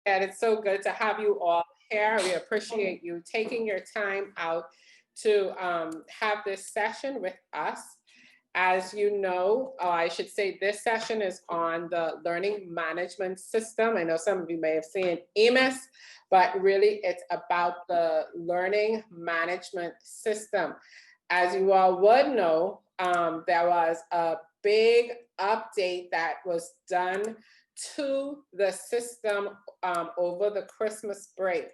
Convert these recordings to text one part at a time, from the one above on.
And it's so good to have you all here. We appreciate you taking your time out to have this session with us. As you know, I should say this session is on the learning management system. I know some of you may have seen EMIS, but really it's about the learning management system. As you all would know, there was a big update that was done to the system over the Christmas break.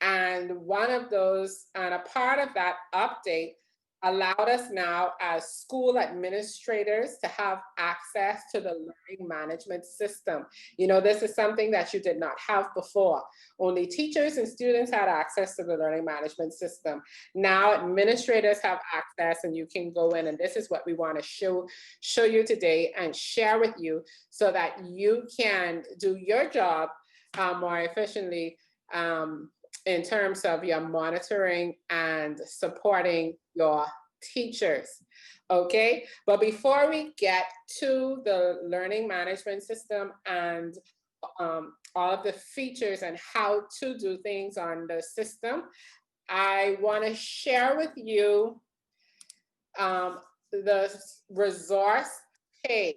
And one of those, and a part of that update allowed us now as school administrators to have access to the learning management system. You know, this is something that you did not have before. Only teachers and students had access to the learning management system. Now administrators have access and you can go in, and this is what we want to show you today and share with you so that you can do your job more efficiently in terms of your monitoring and supporting your teachers. Okay, but before we get to the learning management system and all of the features and how to do things on the system, I want to share with you the resource page.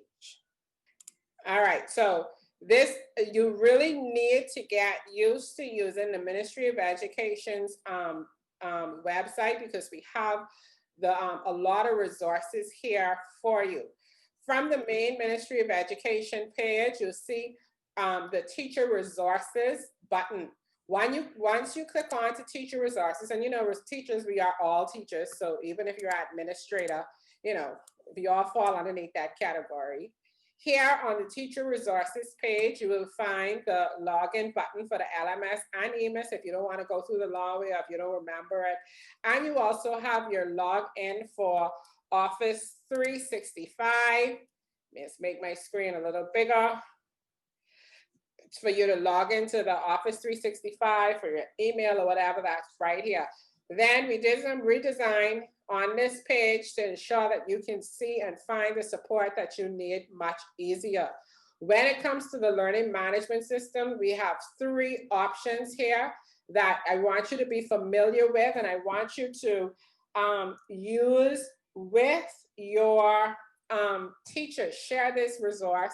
All right, so this, you really need to get used to using the Ministry of Education's website, because we have a lot of resources here for you. From the main Ministry of Education page, you'll see the teacher resources button. Once you click on to teacher resources, and you know, as teachers, we are all teachers. So even if you're an administrator, you know, we all fall underneath that category. Here on the teacher resources page, you will find the login button for the LMS and EMIS if you don't want to go through the long way, or if you don't remember it. And you also have your login for Office 365. Let's make my screen a little bigger. It's for you to log into the Office 365 for your email or whatever, that's right here. Then we did some redesign on this page to ensure that you can see and find the support that you need much easier. When it comes to the learning management system, we have 3 options here that I want you to be familiar with, and I want you to use with your teachers. Share this resource.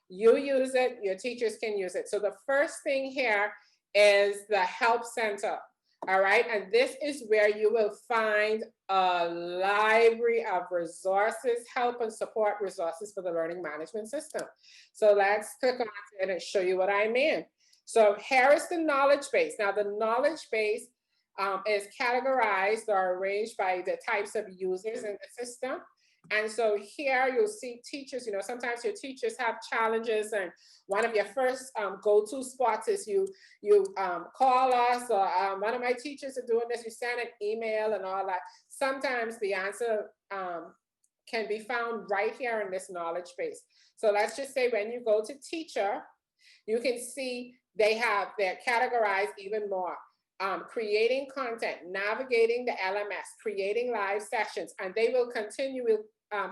You use it, your teachers can use it. So the first thing here is the Help Center. All right, and this is where you will find a library of resources, help and support resources for the learning management system. So let's click on it and show you what I mean. So here is the knowledge base. Now the knowledge base is categorized or arranged by the types of users in the system. And so here you'll see teachers, you know, sometimes your teachers have challenges, and one of your first go-to spots is you call us, or one of my teachers are doing this, you send an email and all that. Sometimes the answer can be found right here in this knowledge base. So let's just say when you go to teacher, you can see they're categorized even more. Creating content, navigating the LMS, creating live sessions, and they will continue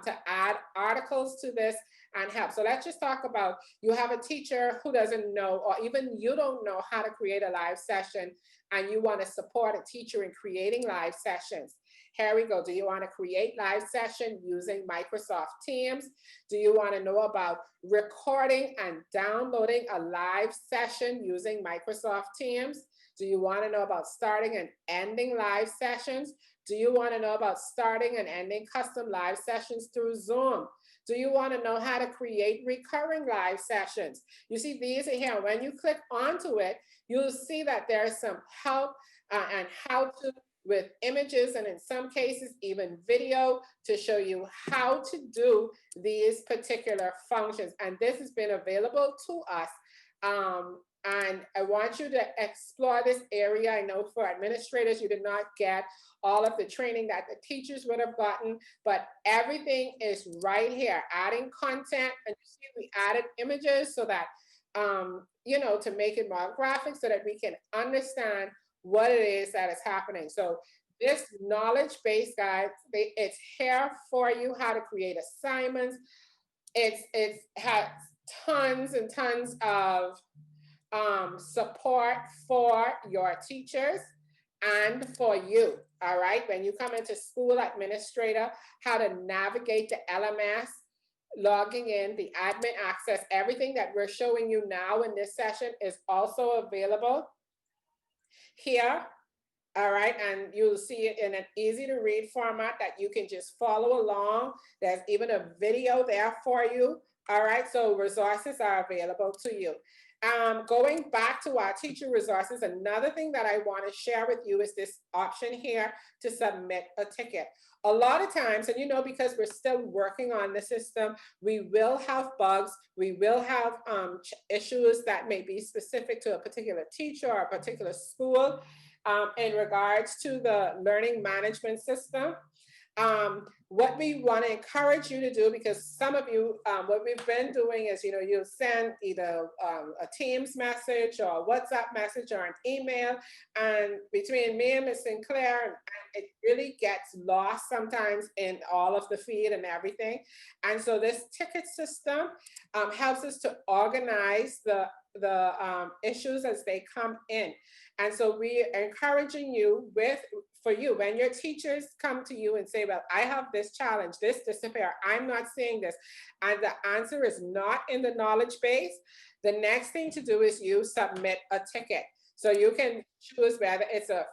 to add articles to this and help. So let's just talk about, you have a teacher who doesn't know, or even you don't know how to create a live session, and you want to support a teacher in creating live sessions. Here we go. Do you want to create live session using Microsoft Teams? Do you want to know about recording and downloading a live session using Microsoft Teams? Do you want to know about starting and ending live sessions? Do you want to know about starting and ending custom live sessions through Zoom? Do you want to know how to create recurring live sessions? You see, these are here. When you click onto it, you'll see that there's some help and how to, with images, and in some cases even video, to show you how to do these particular functions. And this has been available to us. And I want you to explore this area. I know for administrators, you did not get all of the training that the teachers would have gotten, but everything is right here. Adding content, and you see we added images so that, you know, to make it more graphic so that we can understand what it is that is happening. So this knowledge base, guys, it's here for you, how to create assignments. It has tons and tons of support for your teachers and for you. All right. When you come into school administrator, how to navigate the LMS, logging in, the admin access, everything that we're showing you now in this session is also available here. All right, and you'll see it in an easy to read format that you can just follow along. There's even a video there for you. All right, so resources are available to you. Going back to our teacher resources, another thing that I want to share with you is this option here to submit a ticket. A lot of times, and you know, because we're still working on the system, we will have bugs, we will have issues that may be specific to a particular teacher or a particular school. In regards to the learning management system. What we want to encourage you to do, because some of you, what we've been doing is, you know, you'll send either a Teams message or a WhatsApp message or an email, and between me and Ms. Sinclair, it really gets lost sometimes in all of the feed and everything. And so this ticket system helps us to organize the issues as they come in. And so we are encouraging you for you, when your teachers come to you and say, well, I have this challenge, this disappear, I'm not seeing this, and the answer is not in the knowledge base, the next thing to do is you submit a ticket. So you can choose whether it's a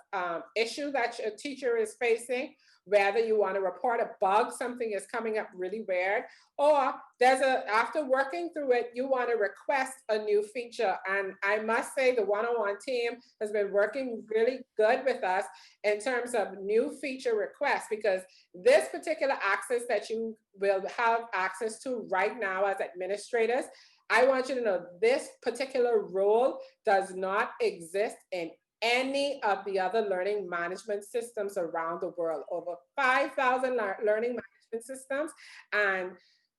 issue that your teacher is facing, whether you want to report a bug, something is coming up really weird, or after working through it, you want to request a new feature. And I must say the one-on-one team has been working really good with us in terms of new feature requests, because this particular access that you will have access to right now as administrators, I want you to know this particular role does not exist in any of the other learning management systems around the world. Over 5,000 learning management systems, and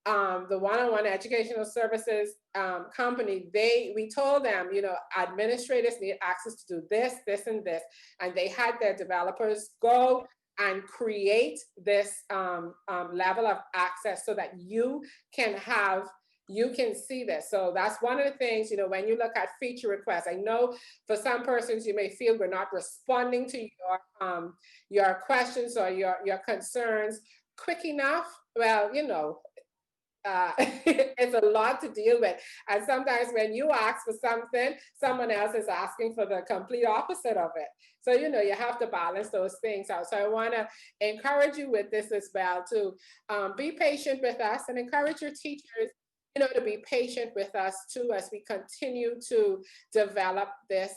the one-on-one educational services company, we told them, you know, administrators need access to do this, this, and this, and they had their developers go and create this level of access so that you can see this. So that's one of the things, you know, when you look at feature requests, I know for some persons you may feel we're not responding to your questions or your concerns quick enough. Well, you know, it's a lot to deal with. And sometimes when you ask for something, someone else is asking for the complete opposite of it. So, you know, you have to balance those things out. So I want to encourage you with this as well to be patient with us, and encourage your teachers, you know, to be patient with us too as we continue to develop this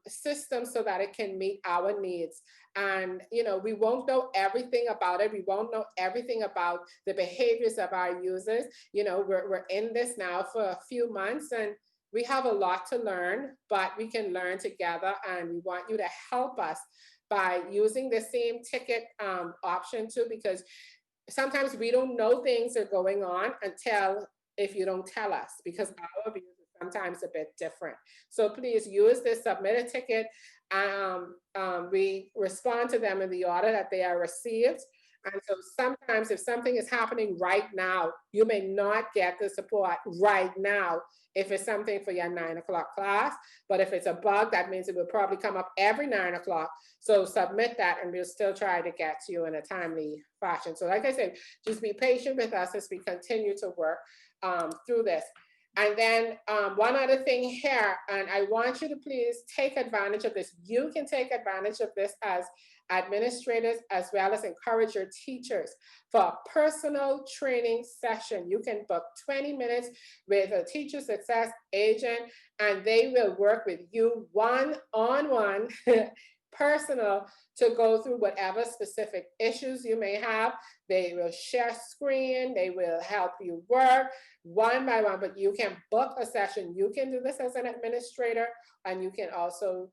system so that it can meet our needs. And, you know, we won't know everything about it. We won't know everything about the behaviors of our users. You know, we're in this now for a few months, and we have a lot to learn, but we can learn together, and we want you to help us by using the same ticket option too, because sometimes we don't know things are going on until if you don't tell us, because our views are sometimes a bit different. So please use this, submit a ticket. We respond to them in the order that they are received. And so sometimes if something is happening right now, you may not get the support right now if it's something for your 9 o'clock class. But if it's a bug, that means it will probably come up every 9 o'clock. So submit that, and we'll still try to get to you in a timely fashion. So like I said, just be patient with us as we continue to work through this. And then one other thing here, and I want you to please take advantage of this. You can take advantage of this as administrators, as well as encourage your teachers for a personal training session. You can book 20 minutes with a teacher success agent, and they will work with you one-on-one personal to go through whatever specific issues you may have. They will share screen, they will help you work one by one, but you can book a session. You can do this as an administrator, and you can also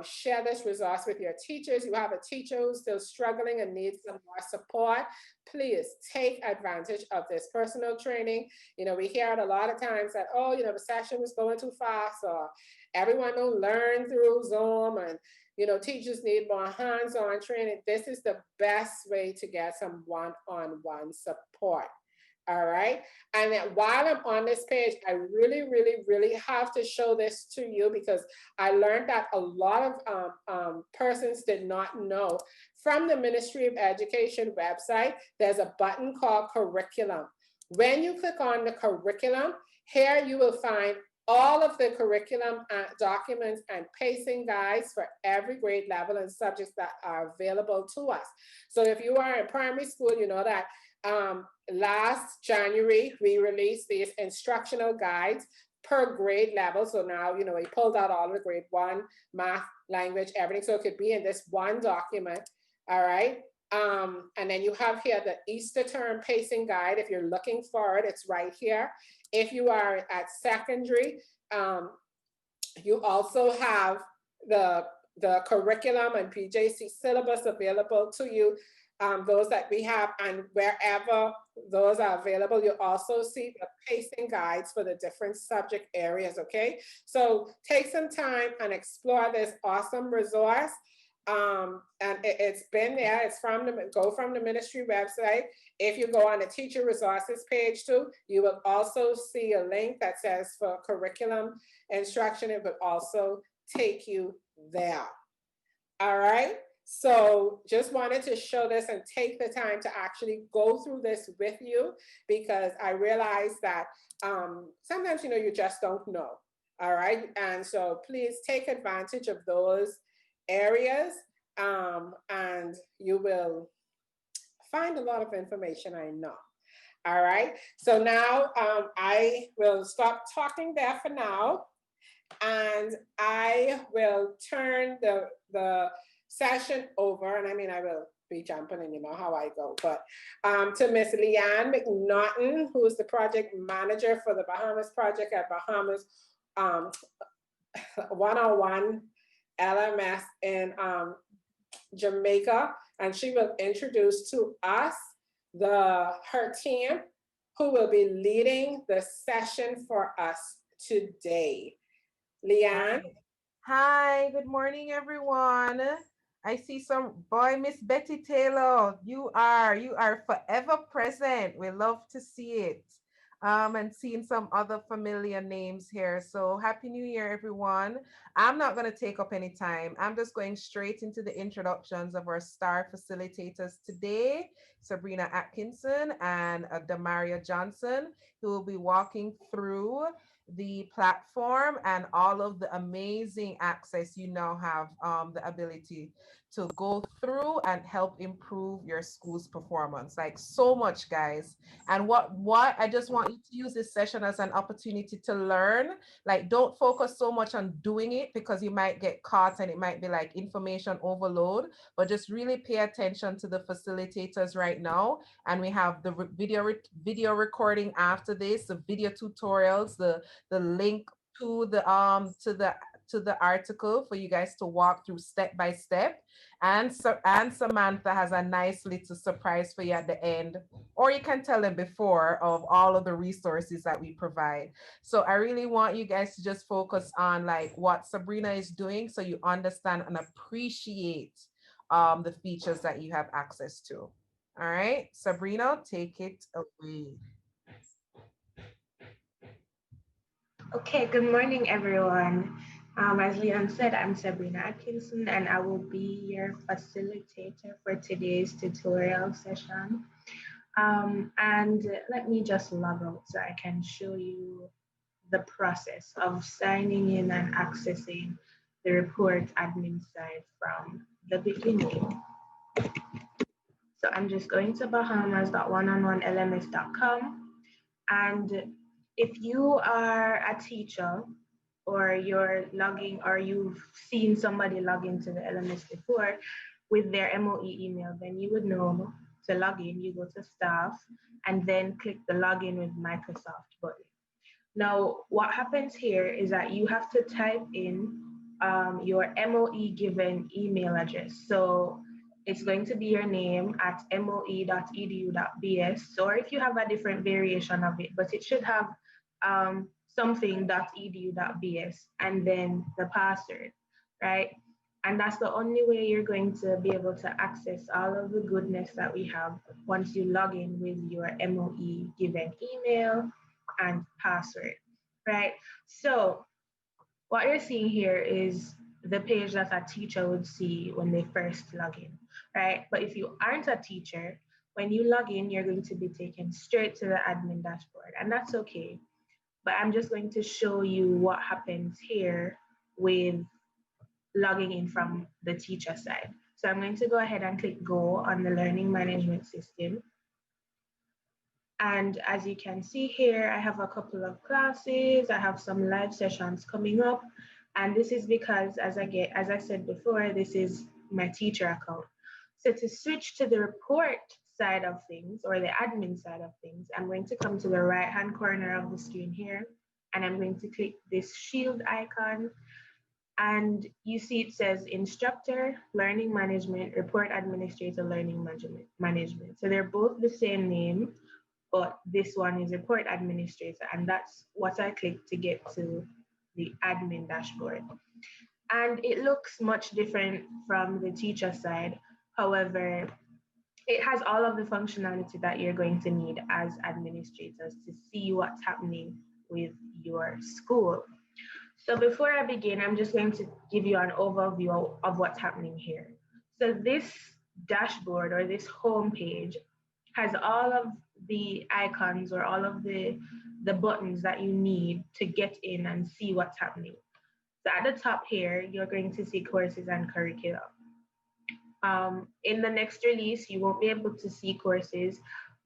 share this resource with your teachers. You have a teacher who's still struggling and needs some more support. Please take advantage of this personal training. You know, we hear it a lot of times that, oh, you know, the session was going too fast, or everyone don't learn through Zoom, and you know, teachers need more hands-on training. This is the best way to get some one-on-one support. All right. And then while I'm on this page, I really have to show this to you because I learned that a lot of persons did not know. From the Ministry of Education website, there's a button called Curriculum. When you click on the curriculum, here you will find all of the curriculum documents and pacing guides for every grade level and subjects that are available to us. So if you are in primary school, you know that last January, we released these instructional guides per grade level. So now, you know, we pulled out all of the grade 1, math, language, everything. So it could be in this one document. All right. And then you have here the Easter term pacing guide. If you're looking for it, it's right here. If you are at secondary, you also have the curriculum and PJC syllabus available to you. Those that we have, and wherever those are available, you also see the pacing guides for the different subject areas, okay? So take some time and explore this awesome resource. And it's been there, it's from the ministry website. If you go on the teacher resources page too, you will also see a link that says for curriculum instruction. It will also take you there. All right. So just wanted to show this and take the time to actually go through this with you, because I realize that sometimes, you know, you just don't know. All right. And so please take advantage of those areas, and you will find a lot of information, I know. All right. So now I will stop talking there for now, and I will turn the session over, and I mean, I will be jumping and you know how I go, but to Miss Leanne McNaughton, who is the project manager for the Bahamas project at Bahamas 101 LMS in Jamaica, and she will introduce to us her team who will be leading the session for us today. Leanne. Hi, good morning, everyone. I see some boy, Miss Betty Taylor. You are forever present. We love to see it. And seeing some other familiar names here. So happy New Year, everyone. I'm not going to take up any time. I'm just going straight into the introductions of our star facilitators today, Sabrina Atkinson and Damaria Johnson, who will be walking through the platform and all of the amazing access you now have, the ability to go through and help improve your school's performance. Like so much, guys. And what I just want you to use this session as an opportunity to learn. Like, don't focus so much on doing it because you might get caught and it might be like information overload, but just really pay attention to the facilitators right now. And we have the video recording after this, the video tutorials, the link to the article for you guys to walk through step by step. And Samantha has a nice little surprise for you at the end, or you can tell them before, of all of the resources that we provide. So I really want you guys to just focus on like what Sabrina is doing, so you understand and appreciate the features that you have access to. All right, Sabrina, take it away. Okay, good morning, everyone. As Leon said, I'm Sabrina Atkinson, and I will be your facilitator for today's tutorial session. And let me just log out so I can show you the process of signing in and accessing the report admin side from the beginning. So I'm just going to bahamas.1on1lms.com, and if you are a teacher or you're logging or you've seen somebody log into the LMS before with their MOE email, then you would know to log in. You go to staff and then click the login with Microsoft button. Now, what happens here is that you have to type in your MOE given email address. So it's going to be your name at moe.edu.bs, or if you have a different variation of it, but it should have something .edu.bs and then the password, right? And that's the only way you're going to be able to access all of the goodness that we have once you log in with your MOE given email and password, right? So what you're seeing here is the page that a teacher would see when they first log in, right? But if you aren't a teacher, when you log in, you're going to be taken straight to the admin dashboard, and that's okay. But I'm just going to show you what happens here with logging in from the teacher side. So I'm going to go ahead and click go on the learning management system. And as you can see here, I have a couple of classes. I have some live sessions coming up. And this is because, as I said before, this is my teacher account. So to switch to the report side of things, or the admin side of things, I'm going to come to the right-hand corner of the screen here, and I'm going to click this shield icon. And you see it says instructor, learning management, report administrator, learning management. So they're both the same name, but this one is report administrator, and that's what I click to get to the admin dashboard. And it looks much different from the teacher side. However, it has all of the functionality that you're going to need as administrators to see what's happening with your school. So before I begin, I'm just going to give you an overview of what's happening here. So this dashboard, or this home page, has all of the icons, or all of the buttons that you need to get in and see what's happening. So at the top here, you're going to see courses and curricula. In the next release, you won't be able to see courses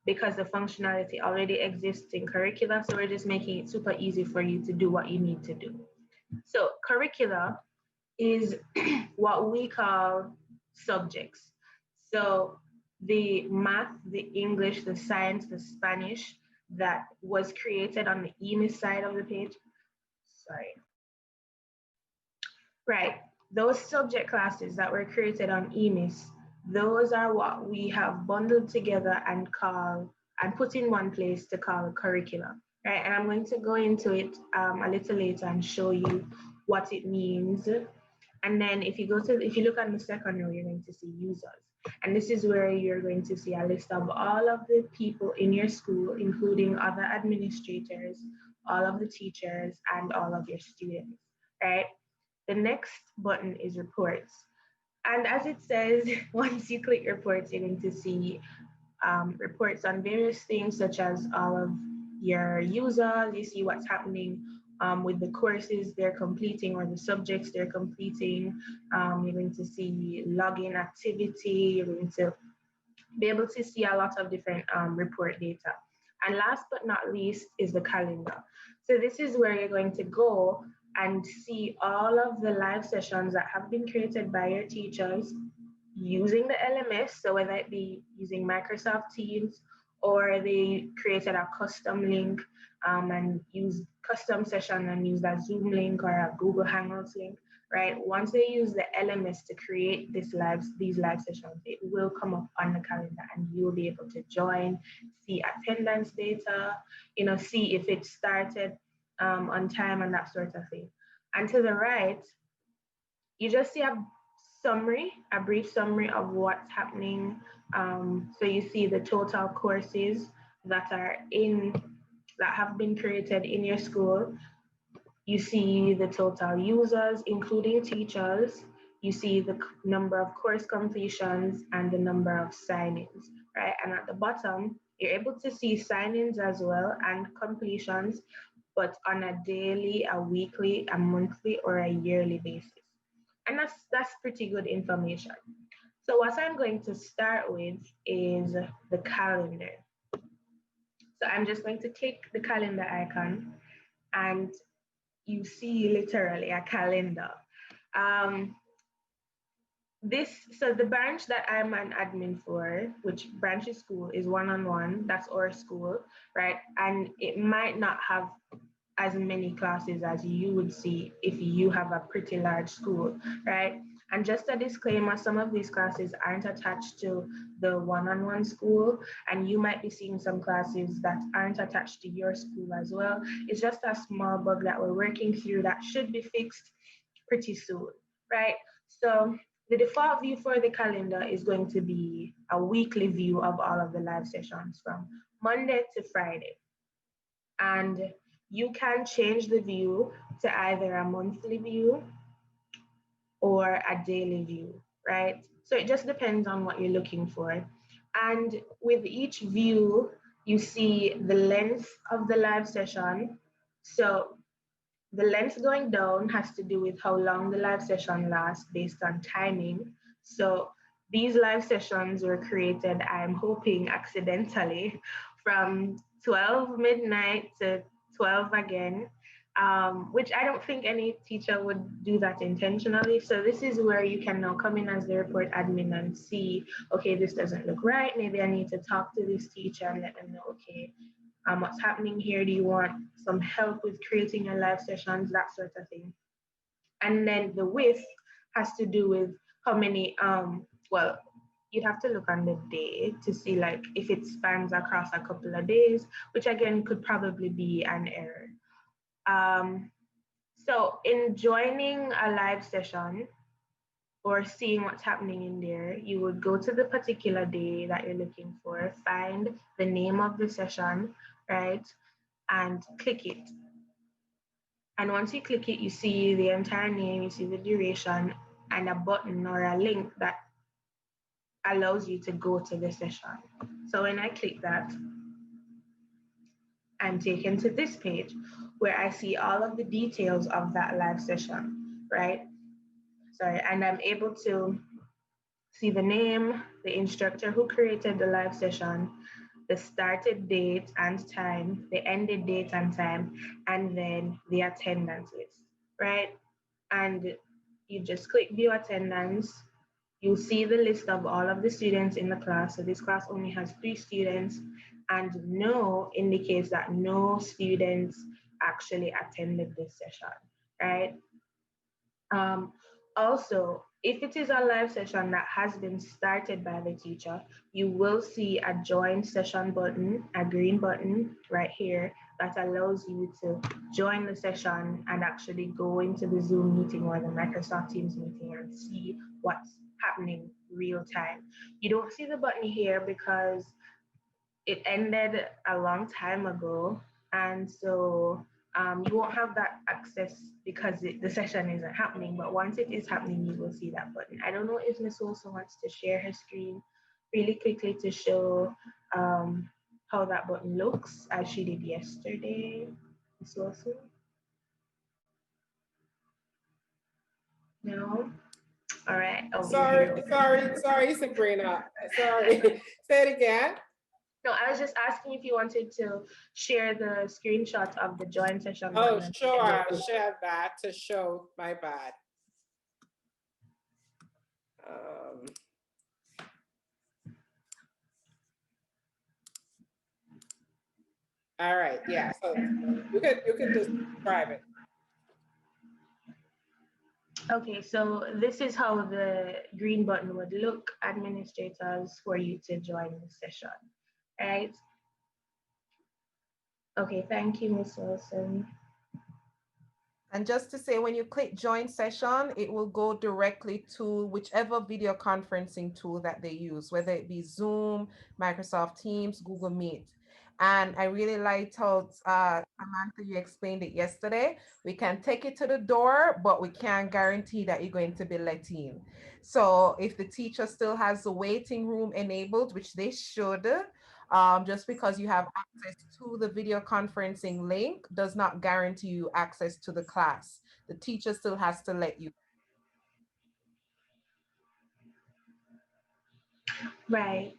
because the functionality already exists in Curricula. So we're just making it super easy for you to do what you need to do. So Curricula is what we call subjects. So the math, the English, the science, the Spanish that was created on the EMIS side of the page. Sorry. Right, those subject classes that were created on EMIS, those are what we have bundled together and put in one place to call a curricula, right? And I'm going to go into it a little later and show you what it means. And then if you look at the second row, you're going to see users. And this is where you're going to see a list of all of the people in your school, including other administrators, all of the teachers, and all of your students, right? The next button is reports. And as it says, once you click reports, you're going to see reports on various things, such as all of your users. You see what's happening with the courses they're completing, or the subjects they're completing. You're going to see login activity. You're going to be able to see a lot of different report data. And last but not least is the calendar. So this is where you're going to go and see all of the live sessions that have been created by your teachers using the LMS. So whether it be using Microsoft Teams, or they created a custom link and used custom session and used a Zoom link or a Google Hangouts link, right? Once they use the LMS to create these live sessions, it will come up on the calendar, and you will be able to join, see attendance data, see if it started on time and that sort of thing. And to the right, you just see a brief summary of what's happening. So you see the total courses that have been created in your school. You see the total users, including teachers. You see the number of course completions and the number of sign-ins, right? And at the bottom, you're able to see sign-ins as well, and completions, but on a daily, a weekly, a monthly, or a yearly basis. And that's pretty good information. So what I'm going to start with is the calendar. So I'm just going to click the calendar icon, and you see literally a calendar. So the branch that I'm an admin for, which branch is school, is one-on-one. That's our school, right? And it might not have as many classes as you would see if you have a pretty large school, right? And just a disclaimer, some of these classes aren't attached to the one-on-one school, and you might be seeing some classes that aren't attached to your school as well. It's just a small bug that we're working through that should be fixed pretty soon, right? So the default view for the calendar is going to be a weekly view of all of the live sessions from Monday to Friday. And you can change the view to either a monthly view or a daily view, right? So it just depends on what you're looking for. And with each view, you see the length of the live session. So the length going down has to do with how long the live session lasts based on timing. So these live sessions were created, I'm hoping accidentally, from 12 midnight to 12 again, which I don't think any teacher would do that intentionally. So this is where you can now come in as the report admin and see, okay, this doesn't look right. Maybe I need to talk to this teacher and let them know, okay, what's happening here? Do you want some help with creating your live sessions, that sort of thing? And then the width has to do with how many, well, you'd have to look on the day to see like if it spans across a couple of days, which again could probably be an error. So in joining a live session or seeing what's happening in there, you would go to the particular day that you're looking for, find the name of the session, right? And click it. And once you click it, you see the entire name, you see the duration, and a button or a link that allows you to go to the session. So when I click that, I'm taken to this page where I see all of the details of that live session, right? Sorry, and I'm able to see the name, the instructor who created the live session, the started date and time, the ended date and time, and then the attendance list, right? And you just click view attendance. You'll see the list of all of the students in the class. So this class only has 3 students, and no indicates that no students actually attended this session, right? Also, if it is a live session that has been started by the teacher, you will see a join session button, a green button right here that allows you to join the session and actually go into the Zoom meeting or the Microsoft Teams meeting and see what's happening real time. You don't see the button here because it ended a long time ago. And so you won't have that access because the session isn't happening. But once it is happening, you will see that button. I don't know if Miss Wilson wants to share her screen really quickly to show how that button looks as she did yesterday. Miss Wilson? No? All right. Oh, you're here. Sorry, Sabrina. Sorry. Say it again. No, I was just asking if you wanted to share the screenshot of the join session Oh, button. sure. I'll share that to show my bad. All right. Yeah. So you can describe it. Okay, so this is how the green button would look, administrators, for you to join the session, right? Okay, thank you, Ms. Wilson. And just to say, when you click join session, it will go directly to whichever video conferencing tool that they use, whether it be Zoom, Microsoft Teams, Google Meet. And I really liked how Samantha, you explained it yesterday. We can take it to the door, but we can't guarantee that you're going to be let in. So if the teacher still has the waiting room enabled, which they should, just because you have access to the video conferencing link does not guarantee you access to the class. The teacher still has to let you. Right,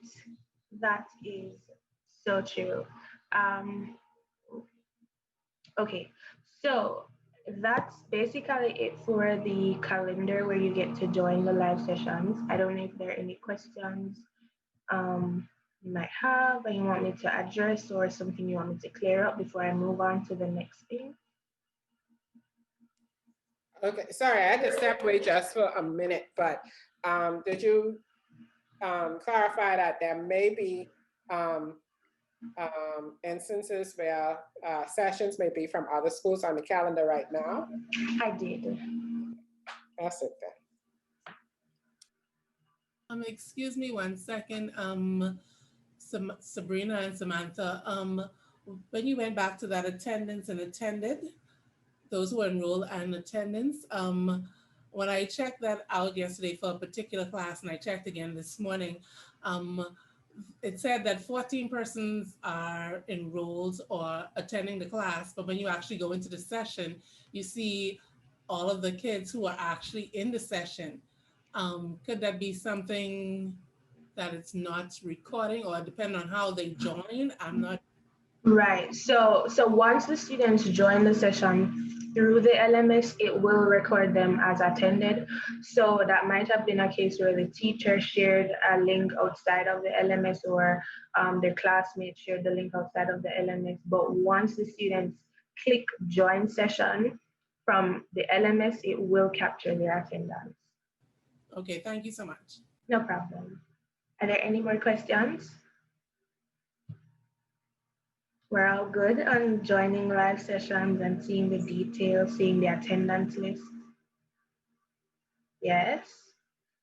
that is so true. Okay, so that's basically it for the calendar where you get to join the live sessions. I don't know if there are any questions you might have and you want me to address or something you want me to clear up before I move on to the next thing. Okay, sorry, I had to step away just for a minute, but did you clarify that there may be instances where sessions may be from other schools on the calendar right now? I did. That's it then. Excuse me 1 second. Sabrina and Samantha, when you went back to that attendance and attended, those who enroll and attendance, when I checked that out yesterday for a particular class, and I checked again this morning, um, it said that 14 persons are enrolled or attending the class, but when you actually go into the session, you see all of the kids who are actually in the session. Could that be something that it's not recording, or depending on how they join? I'm not. Right. So once the students join the session through the LMS, it will record them as attended. So that might have been a case where the teacher shared a link outside of the LMS, or their classmates shared the link outside of the LMS. But once the students click join session from the LMS, it will capture their attendance. Okay, thank you so much. No problem. Are there any more questions? We're all good on joining live sessions and seeing the details, seeing the attendance list. Yes?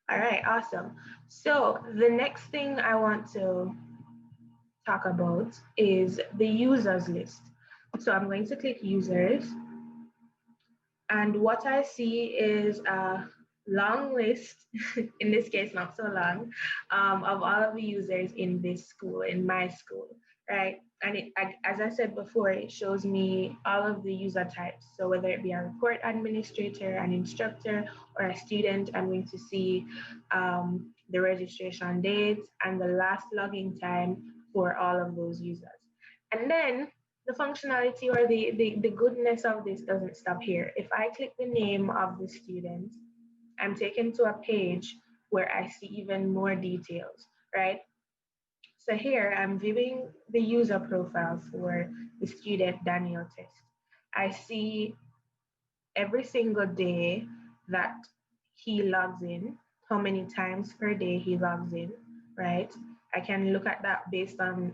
All right, awesome. So the next thing I want to talk about is the users list. So I'm going to click users, and what I see is a long list, in this case, not so long, of all of the users in this school, in my school, right? And as I said before, it shows me all of the user types. So whether it be a report administrator, an instructor, or a student, I'm going to see the registration date and the last login time for all of those users. And then the functionality or the goodness of this doesn't stop here. If I click the name of the student, I'm taken to a page where I see even more details, right? So here I'm viewing the user profile for the student Daniel test. I see every single day that he logs in, how many times per day he logs in, right? I can look at that based on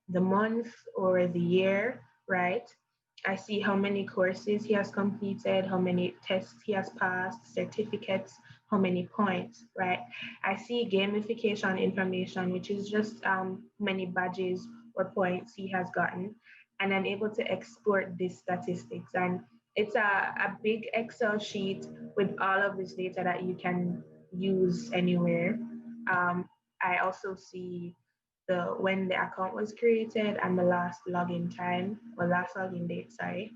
the month or the year, right? I see how many courses he has completed, how many tests he has passed, certificates, how many points, right? I see gamification information, which is just many badges or points he has gotten. And I'm able to export these statistics. And it's a big Excel sheet with all of this data that you can use anywhere. I also see the when the account was created and the last login time or last login date, sorry.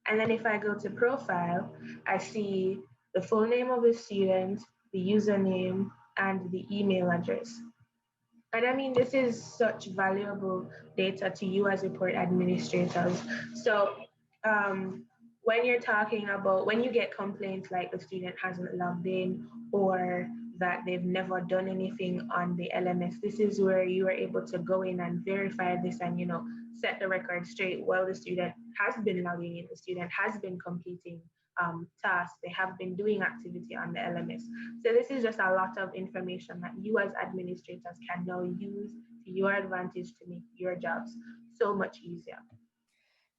And then if I go to profile, I see the full name of the student, the username, and the email address. And I mean, this is such valuable data to you as report administrators. So when you're talking about when you get complaints like the student hasn't logged in or that they've never done anything on the LMS, this is where you are able to go in and verify this and set the record straight. Well, the student has been logging in, the student has been completing tasks, they have been doing activity on the LMS. So this is just a lot of information that you as administrators can now use to your advantage to make your jobs so much easier.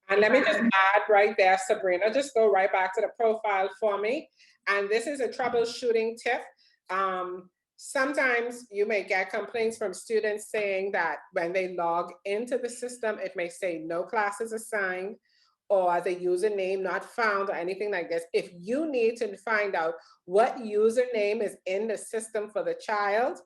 And let me just add right there, Sabrina, just go right back to the profile for me. And this is a troubleshooting tip. Sometimes you may get complaints from students saying that when they log into the system, it may say no classes assigned or the username not found or anything like this. If you need to find out what username is in the system for the child,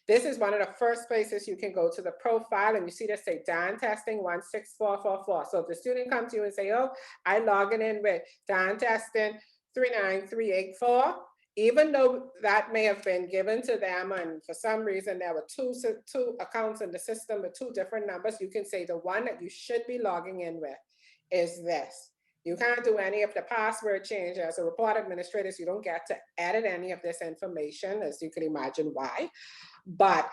this is one of the first places you can go to the profile and you see that say Dan testing 16444. So if the student comes to you and say, oh, I logging in with Dan testing 39384, even though that may have been given to them and for some reason there were two accounts in the system with two different numbers, you can say the one that you should be logging in with is this. You can't do any of the password change as a report administrator. So you don't get to edit any of this information, as you can imagine why. But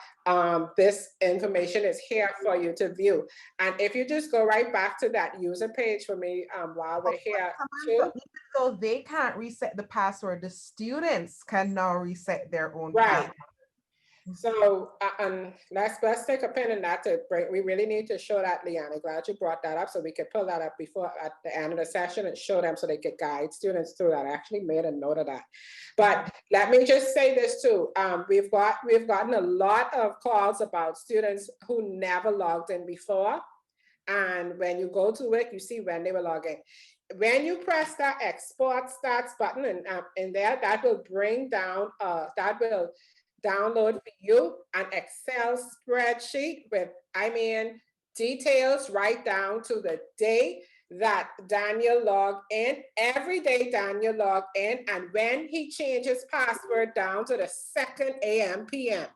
this information is here for you to view. And if you just go right back to that user page for me while we're here too. So they can't reset the password. The students can now reset their own Right. password. So, let's take a pen and that to break. We really need to show that, Leanna. Glad you brought that up so we could pull that up before at the end of the session and show them so they could guide students through that. I actually made a note of that. But let me just say this too. We've gotten a lot of calls about students who never logged in before. And when you go to it, you see when they were logging. When you press that export stats button and in there, that will bring down, that will download for you an Excel spreadsheet with, details right down to the day that Daniel logged in. Every day Daniel logged in, and when he changes password down to the 2nd a.m. p.m.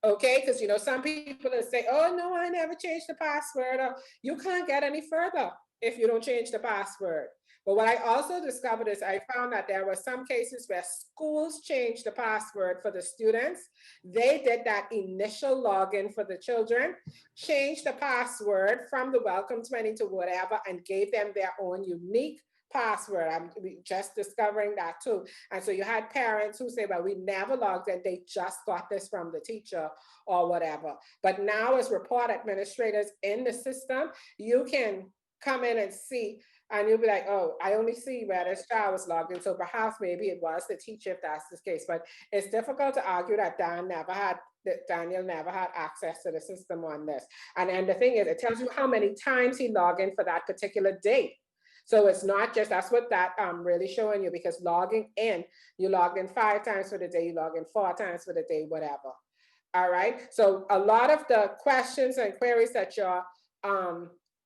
Okay, because some people will say, oh no, I never changed the password. Or, you can't get any further if you don't change the password. But what I also discovered is I found that there were some cases where schools changed the password for the students. They did that initial login for the children, changed the password from the Welcome 20 to whatever, and gave them their own unique password. I'm just discovering that too. And so you had parents who say, well, we never logged in. They just got this from the teacher or whatever. But now as report administrators in the system, you can come in and see, and you'll be like, oh, I only see where this child was logged in. So perhaps maybe it was the teacher if that's the case. But it's difficult to argue that Daniel never had access to the system on this. And then the thing is, it tells you how many times he logged in for that particular date. So it's not just, that's what that really showing you, because logging in, you logged in 5 times for the day, you log in 4 times for the day, whatever. All right. So a lot of the questions and queries that you're,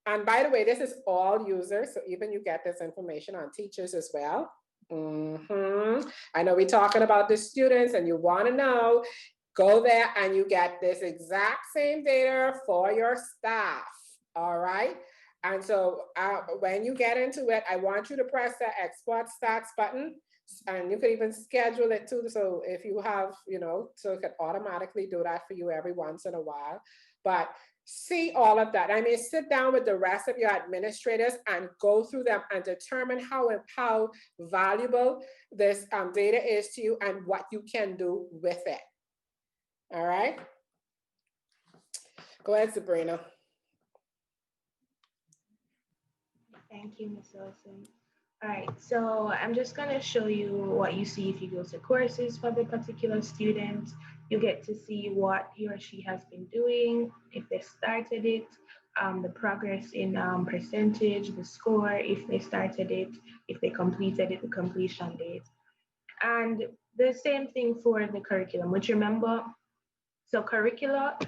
and by the way, this is all users. So even you get this information on teachers as well. I know we're talking about the students and you want to know, go there and you get this exact same data for your staff. All right. And so when you get into it, I want you to press the export stats button, and you could even schedule it too. So if you have, so it could automatically do that for you every once in a while. But see all of that. Sit down with the rest of your administrators and go through them and determine how valuable this data is to you and what you can do with it. All right. Go ahead, Sabrina. Thank you, Ms. Wilson. All right, so I'm just going to show you what you see if you go to courses for the particular student. You get to see what he or she has been doing, if they started it, the progress in percentage, the score, if they started it, if they completed it, the completion date. And the same thing for the curriculum, which remember, so curricula,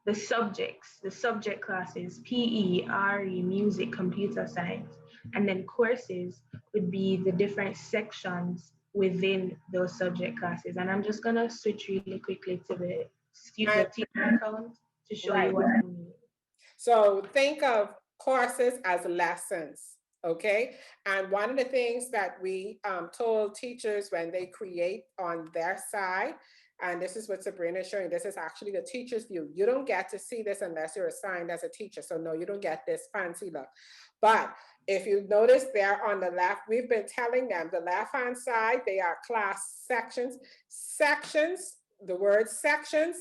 the subject classes, PE, RE, music, computer science, and then courses would be the different sections within those subject classes. And I'm just gonna switch really quickly to the teacher account to show you what I mean. So think of courses as lessons, okay? And one of the things that we told teachers when they create on their side, and this is what Sabrina is showing, this is actually the teacher's view. You don't get to see this unless you're assigned as a teacher. So no, you don't get this fancy look. But if you notice there on the left, we've been telling them the left-hand side, they are class sections. Sections, the word sections,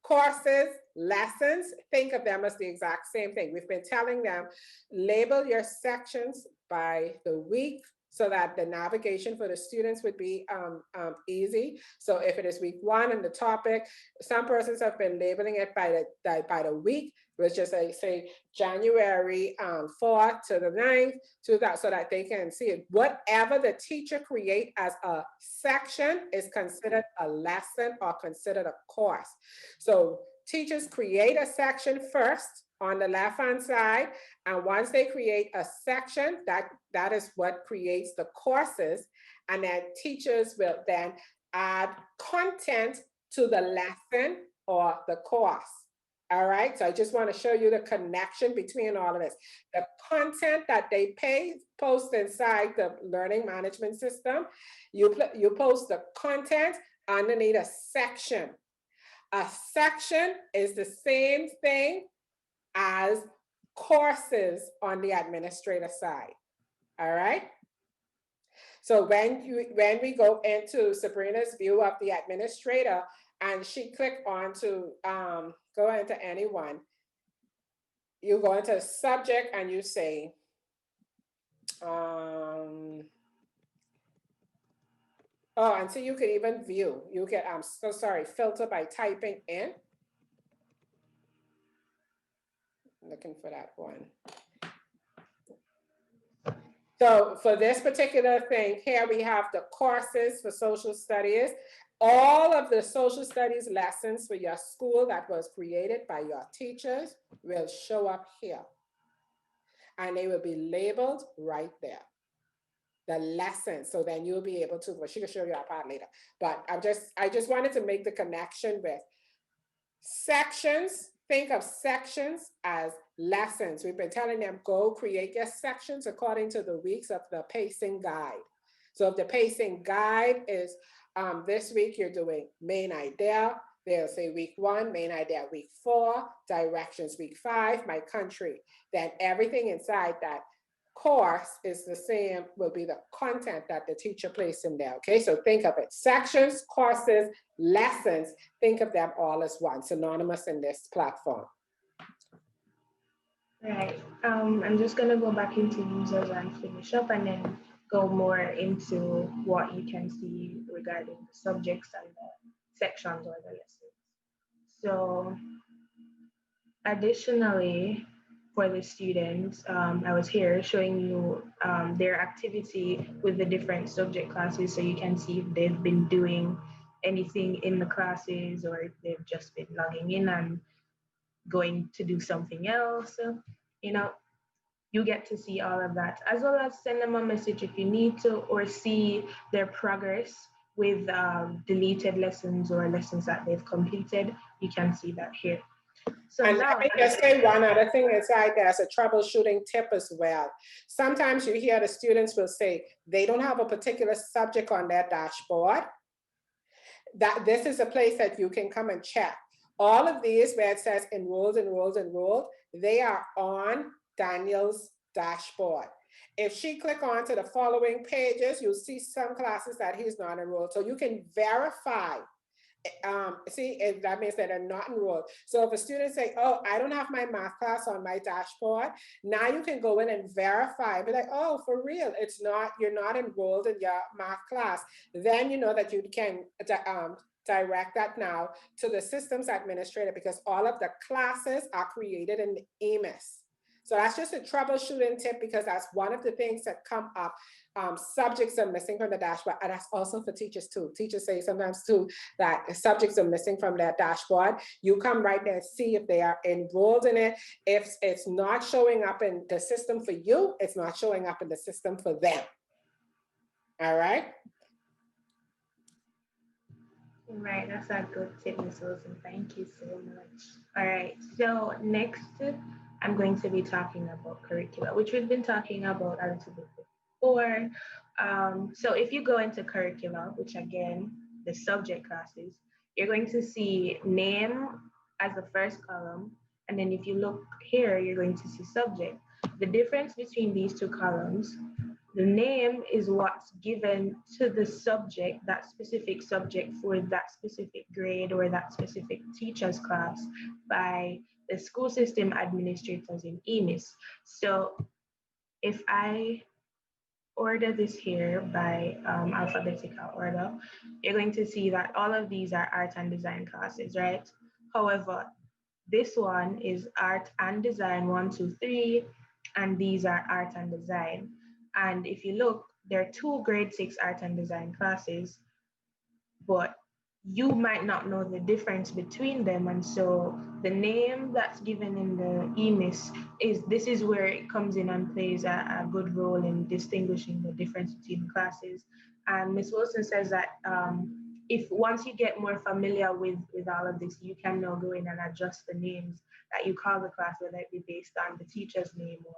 courses, lessons, think of them as the exact same thing. We've been telling them, label your sections by the week so that the navigation for the students would be easy. So if it is week 1 and the topic, some persons have been labeling it by the week, which is say January 4th to the 9th, to that, so that they can see it. Whatever the teacher create as a section is considered a lesson or considered a course. So teachers create a section first on the left-hand side, and once they create a section, that is what creates the courses, and then teachers will then add content to the lesson or the course. All right, so I just want to show you the connection between all of this. The content that they post inside the learning management system, you post the content underneath a section. A section is the same thing as courses on the administrator side. All right. So when we go into Sabrina's view of the administrator, and she click on to go into anyone, you go into subject and you say, oh, and so you can even view, you can, I'm so sorry, filter by typing in. Looking for that one. So for this particular thing here, we have the courses for social studies. All of the social studies lessons for your school that was created by your teachers will show up here. And they will be labeled right there. The lessons. So then you'll be able to, well, she can show you our part later. But I just wanted to make the connection with sections. Think of sections as lessons. We've been telling them, go create your sections according to the weeks of the pacing guide. So if the pacing guide is this week, you're doing main idea, they'll say week 1, main idea week 4, directions week 5, my country. Then everything inside that course is the same, will be the content that the teacher placed in there. Okay, so think of it, sections, courses, lessons, think of them all as one, synonymous in this platform. Right. I'm just going to go back into users and finish up, and then go more into what you can see regarding the subjects and the sections or the lessons. So additionally, for the students, I was here showing you their activity with the different subject classes, so you can see if they've been doing anything in the classes or if they've just been logging in and going to do something else. You know, you get to see all of that, as well as send them a message if you need to, or see their progress with deleted lessons or lessons that they've completed. You can see that here. So and now, let me just say one other thing inside there's a troubleshooting tip as well. Sometimes you hear the students will say they don't have a particular subject on their dashboard. That this is a place that you can come and check. All of these where it says enrolled, enrolled, enrolled, they are on Daniel's dashboard. If she click on to the following pages, you'll see some classes that he's not enrolled. So you can verify. See, if that means that they're not enrolled. So if a student say, oh, I don't have my math class on my dashboard, now you can go in and verify, be like, oh, for real, it's not, you're not enrolled in your math class. Then you know that you can direct that now to the systems administrator, because all of the classes are created in the EMIS. So that's just a troubleshooting tip, because that's one of the things that come up. Subjects are missing from the dashboard, and that's also for teachers too. Teachers say sometimes too that subjects are missing from their dashboard. You come right there and see if they are enrolled in it. If it's not showing up in the system for you, it's not showing up in the system for them. All right. right, that's a good tip, Ms. Wilson. Thank you so much. All right, so next, I'm going to be talking about Curricula, which we've been talking about a little bit before. So if you go into Curricula, which again, the subject classes, you're going to see name as the first column. And then if you look here, you're going to see subject. The difference between these two columns, the name is what's given to the subject, that specific subject for that specific grade or that specific teacher's class by the school system administrators in EMIS. So if I order this here by alphabetical order, you're going to see that all of these are art and design classes, right? However, this one is art and design 1, 2, 3, and these are art and design. And if you look, there are 2 grade 6 art and design classes, but you might not know the difference between them. And so the name that's given in the EMIS this is where it comes in and plays a good role in distinguishing the difference between classes. And Ms. Wilson says that if once you get more familiar with all of this, you can now go in and adjust the names that you call the class, whether it be based on the teacher's name or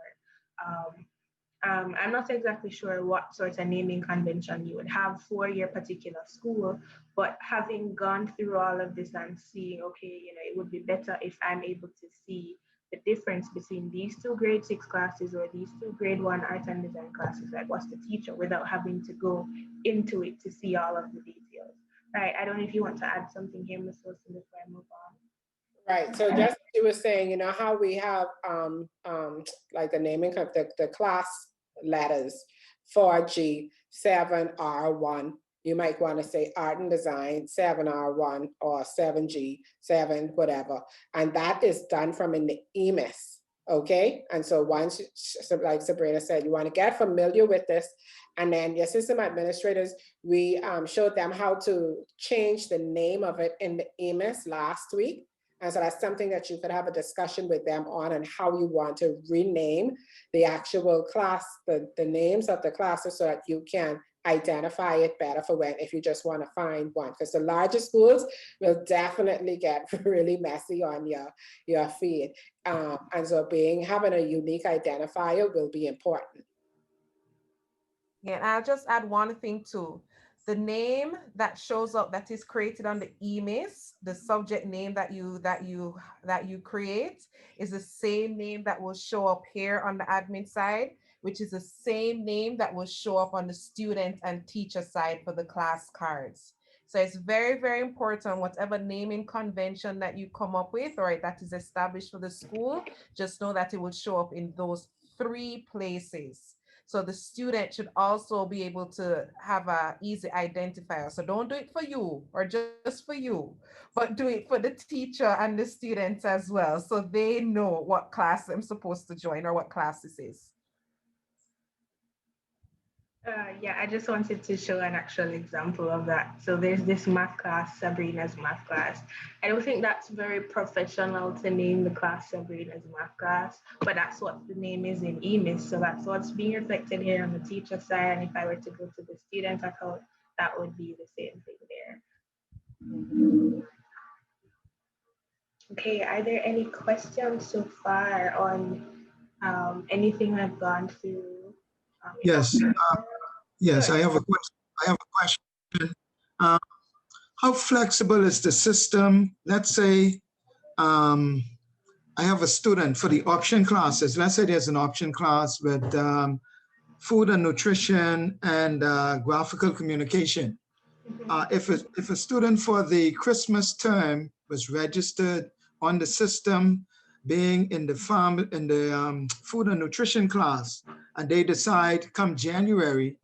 I'm not exactly sure what sort of naming convention you would have for your particular school, but having gone through all of this and seeing, okay, it would be better if I'm able to see the difference between these 2 grade 6 classes or these 2 grade 1 art and design classes, like what's the teacher, without having to go into it to see all of the details. Right. I don't know if you want to add something here, Ms. Wilson, before I move on. Right, so just you were saying, you know how we have like the naming of the class letters, 4G, 7R1. You might want to say art and design, 7R1 or 7G, 7 whatever. And that is done from an EMIS, okay? And so once, like Sabrina said, you want to get familiar with this. And then your system administrators, we showed them how to change the name of it in the EMIS last week. And so that's something that you could have a discussion with them on and how you want to rename the actual class, the names of the classes, so that you can identify it better for when, if you just want to find one. Because the larger schools will definitely get really messy on your feed. And so having a unique identifier will be important. Yeah, and I'll just add one thing too. The name that shows up that is created on the EMIS, the subject name that you create, is the same name that will show up here on the admin side, which is the same name that will show up on the student and teacher side for the class cards. So it's very, very important, whatever naming convention that you come up with, or that is established for the school, just know that it will show up in those 3 places. So the student should also be able to have an easy identifier. So don't do it for you or just for you, but do it for the teacher and the students as well, so they know what class I'm supposed to join or what class this is. Yeah, I just wanted to show an actual example of that. So there's this math class, Sabrina's math class. I don't think that's very professional to name the class Sabrina's math class, but that's what the name is in EMIS. So that's what's being reflected here on the teacher side. And if I were to go to the student account, that would be the same thing there. Okay, are there any questions so far on anything I've gone through? Yes. Yes, Sure. I have a question. Um, how flexible is the system? Let's say I have a student for the option classes. Let's say there's an option class with food and nutrition and graphical communication. If a student for the Christmas term was registered on the system, being in the food and nutrition class, and they decide come January,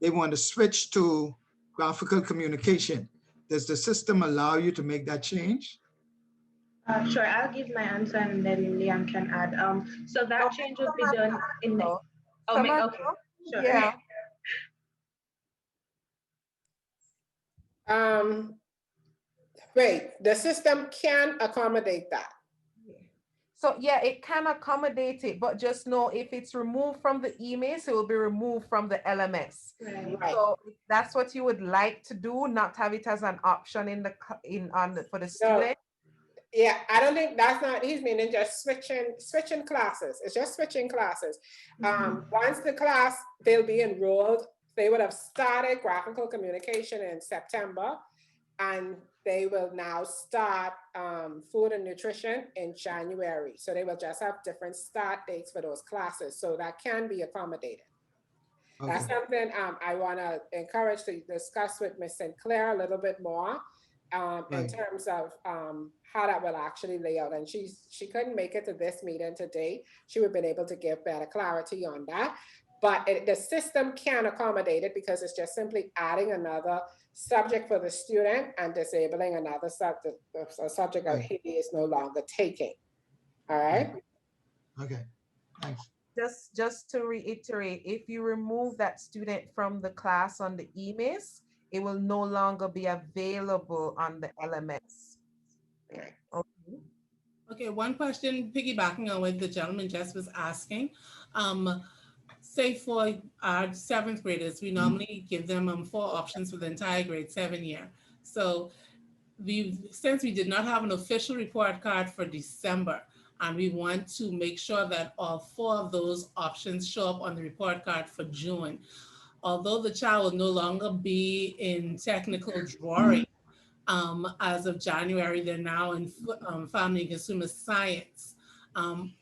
they want to switch to graphical communication, does the system allow you to make that change? Sure, I'll give my answer and then Liam can add. So that change would be done in the. Oh, okay, sure. Yeah. Wait, the system can accommodate that. So yeah, it can accommodate it, but just know if it's removed from the EMIS, it will be removed from the LMS. Right. So if that's what you would like to do, not have it as an option for the student. Yeah, I don't think that's not, he's meaning just switching classes. It's just switching classes. Once the class, they'll be enrolled, they would have started graphical communication in September, and they will now start food and nutrition in January. So they will just have different start dates for those classes. So that can be accommodated. Okay. That's something I want to encourage to discuss with Ms. Sinclair a little bit more in terms of how that will actually lay out. And she couldn't make it to this meeting today. She would have been able to give better clarity on that. But the system can accommodate it because it's just simply adding another subject for the student and disabling another subject, a subject that he is no longer taking. All right? Okay, thanks. Just to reiterate, if you remove that student from the class on the EMIS, it will no longer be available on the LMS. Okay. Okay, one question piggybacking on what the gentleman just was asking. Say for our 7th graders, we normally give them 4 options for the entire grade 7 year. So since we did not have an official report card for December, and we want to make sure that all 4 of those options show up on the report card for June. Although the child will no longer be in technical drawing as of January, they're now in family and consumer science.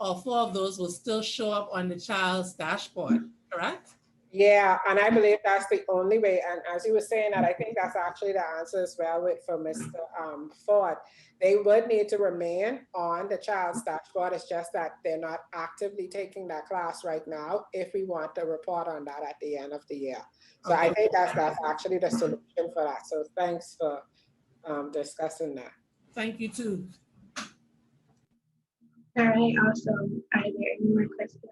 All 4 of those will still show up on the child's dashboard, correct? Yeah, and I believe that's the only way. And as you were saying that, I think that's actually the answer as well with for Mr. Ford. They would need to remain on the child's dashboard. It's just that they're not actively taking that class right now if we want to report on that at the end of the year. So I think that's actually the solution for that. So thanks for discussing that. Thank you too. All right, awesome. Are there any more questions?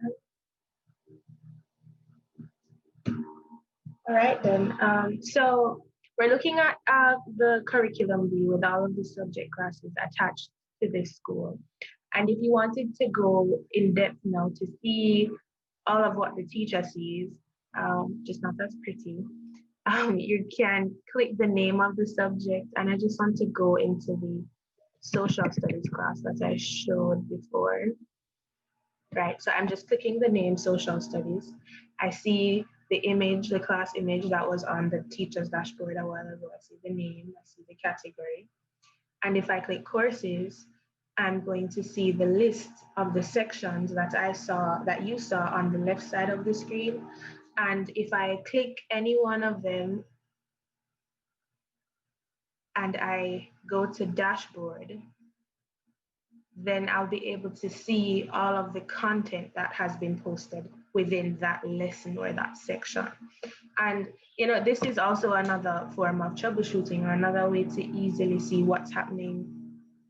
All right then. So we're looking at the curriculum view with all of the subject classes attached to this school. And if you wanted to go in depth now to see all of what the teacher sees, just not as pretty, you can click the name of the subject. And I just want to go into the social studies class that I showed before. Right, so I'm just clicking the name social studies. I see the image, the class image that was on the teacher's dashboard a while ago. I see the name, I see the category. And if I click courses, I'm going to see the list of the sections that I saw, that you saw on the left side of the screen. And if I click any one of them and I go to dashboard, then I'll be able to see all of the content that has been posted within that lesson or that section. And this is also another form of troubleshooting, or another way to easily see what's happening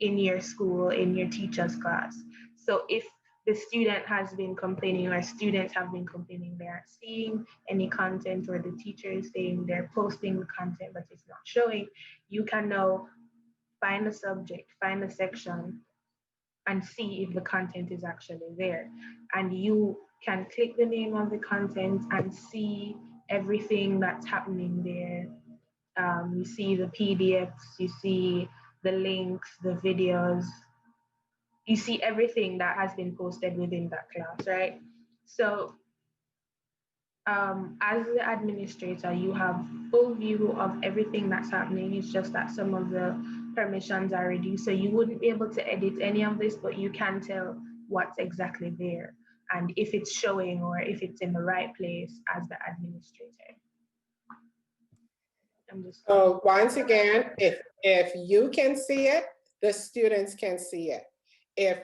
in your school, in your teacher's class. So if the student has been complaining, or students have been complaining they aren't seeing any content, or the teacher is saying they're posting the content but it's not showing, you can now find a subject, find a section, and see if the content is actually there. And you can click the name of the content and see everything that's happening there. You see the PDFs, you see the links, the videos, you see everything that has been posted within that class, right? So as the administrator, you have full view of everything that's happening. It's just that some of the permissions are reduced. So you wouldn't be able to edit any of this, but you can tell what's exactly there and if it's showing or if it's in the right place as the administrator. So once again, if you can see it, the students can see it. If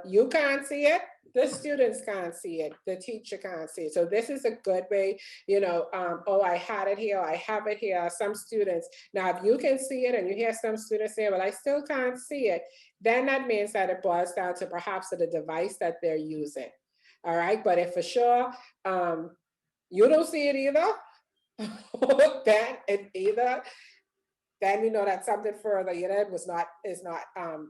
you can't see it, the students can't see it, the teacher can't see it. So this is a good way, oh, I had it here, I have it here. Some students, now if you can see it and you hear some students say, well, I still can't see it, then that means that it boils down to perhaps the device that they're using. All right, but if for sure you don't see it either, then we know that something further, it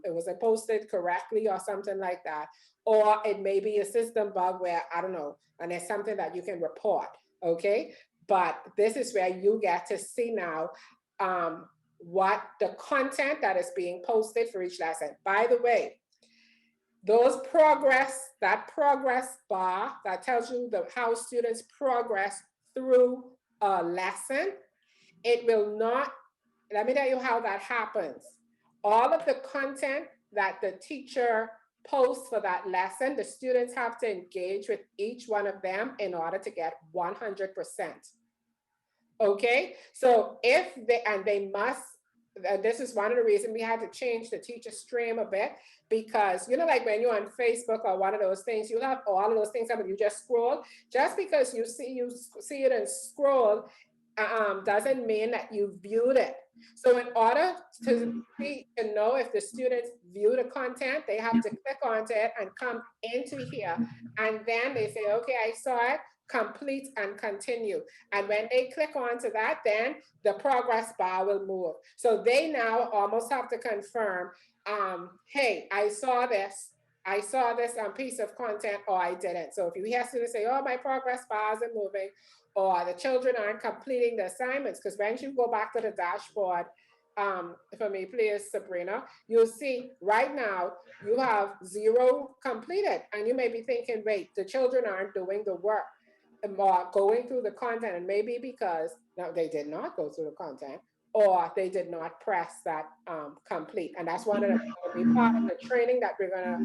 wasn't posted correctly or something like that. Or it may be a system bug where, I don't know, and it's something that you can report, okay? But this is where you get to see now what the content that is being posted for each lesson. By the way, that progress bar that tells you how students progress through a lesson, it will not, let me tell you how that happens. All of the content that the teacher posts for that lesson, the students have to engage with each one of them in order to get 100%. Okay, so they must, this is one of the reasons we had to change the teacher stream a bit, because like when you're on Facebook or one of those things, you have all of those things, but you just scroll. Just because you see it and scroll doesn't mean that you viewed it. So in order to know if the students view the content, they have to click onto it and come into here, and then they say, okay, I saw it, complete and continue. And when they click onto that, then the progress bar will move. So they now almost have to confirm, hey, I saw this piece of content, or I didn't. So if you hear students say, oh, my progress bar isn't moving, or the children aren't completing the assignments, because when you go back to the dashboard, for me, please, Sabrina, you'll see right now you have 0 completed, and you may be thinking, wait, the children aren't doing the work, going through the content, and maybe because now they did not go through the content, or they did not press that complete. And that's one of the gonna be part of the training that we're gonna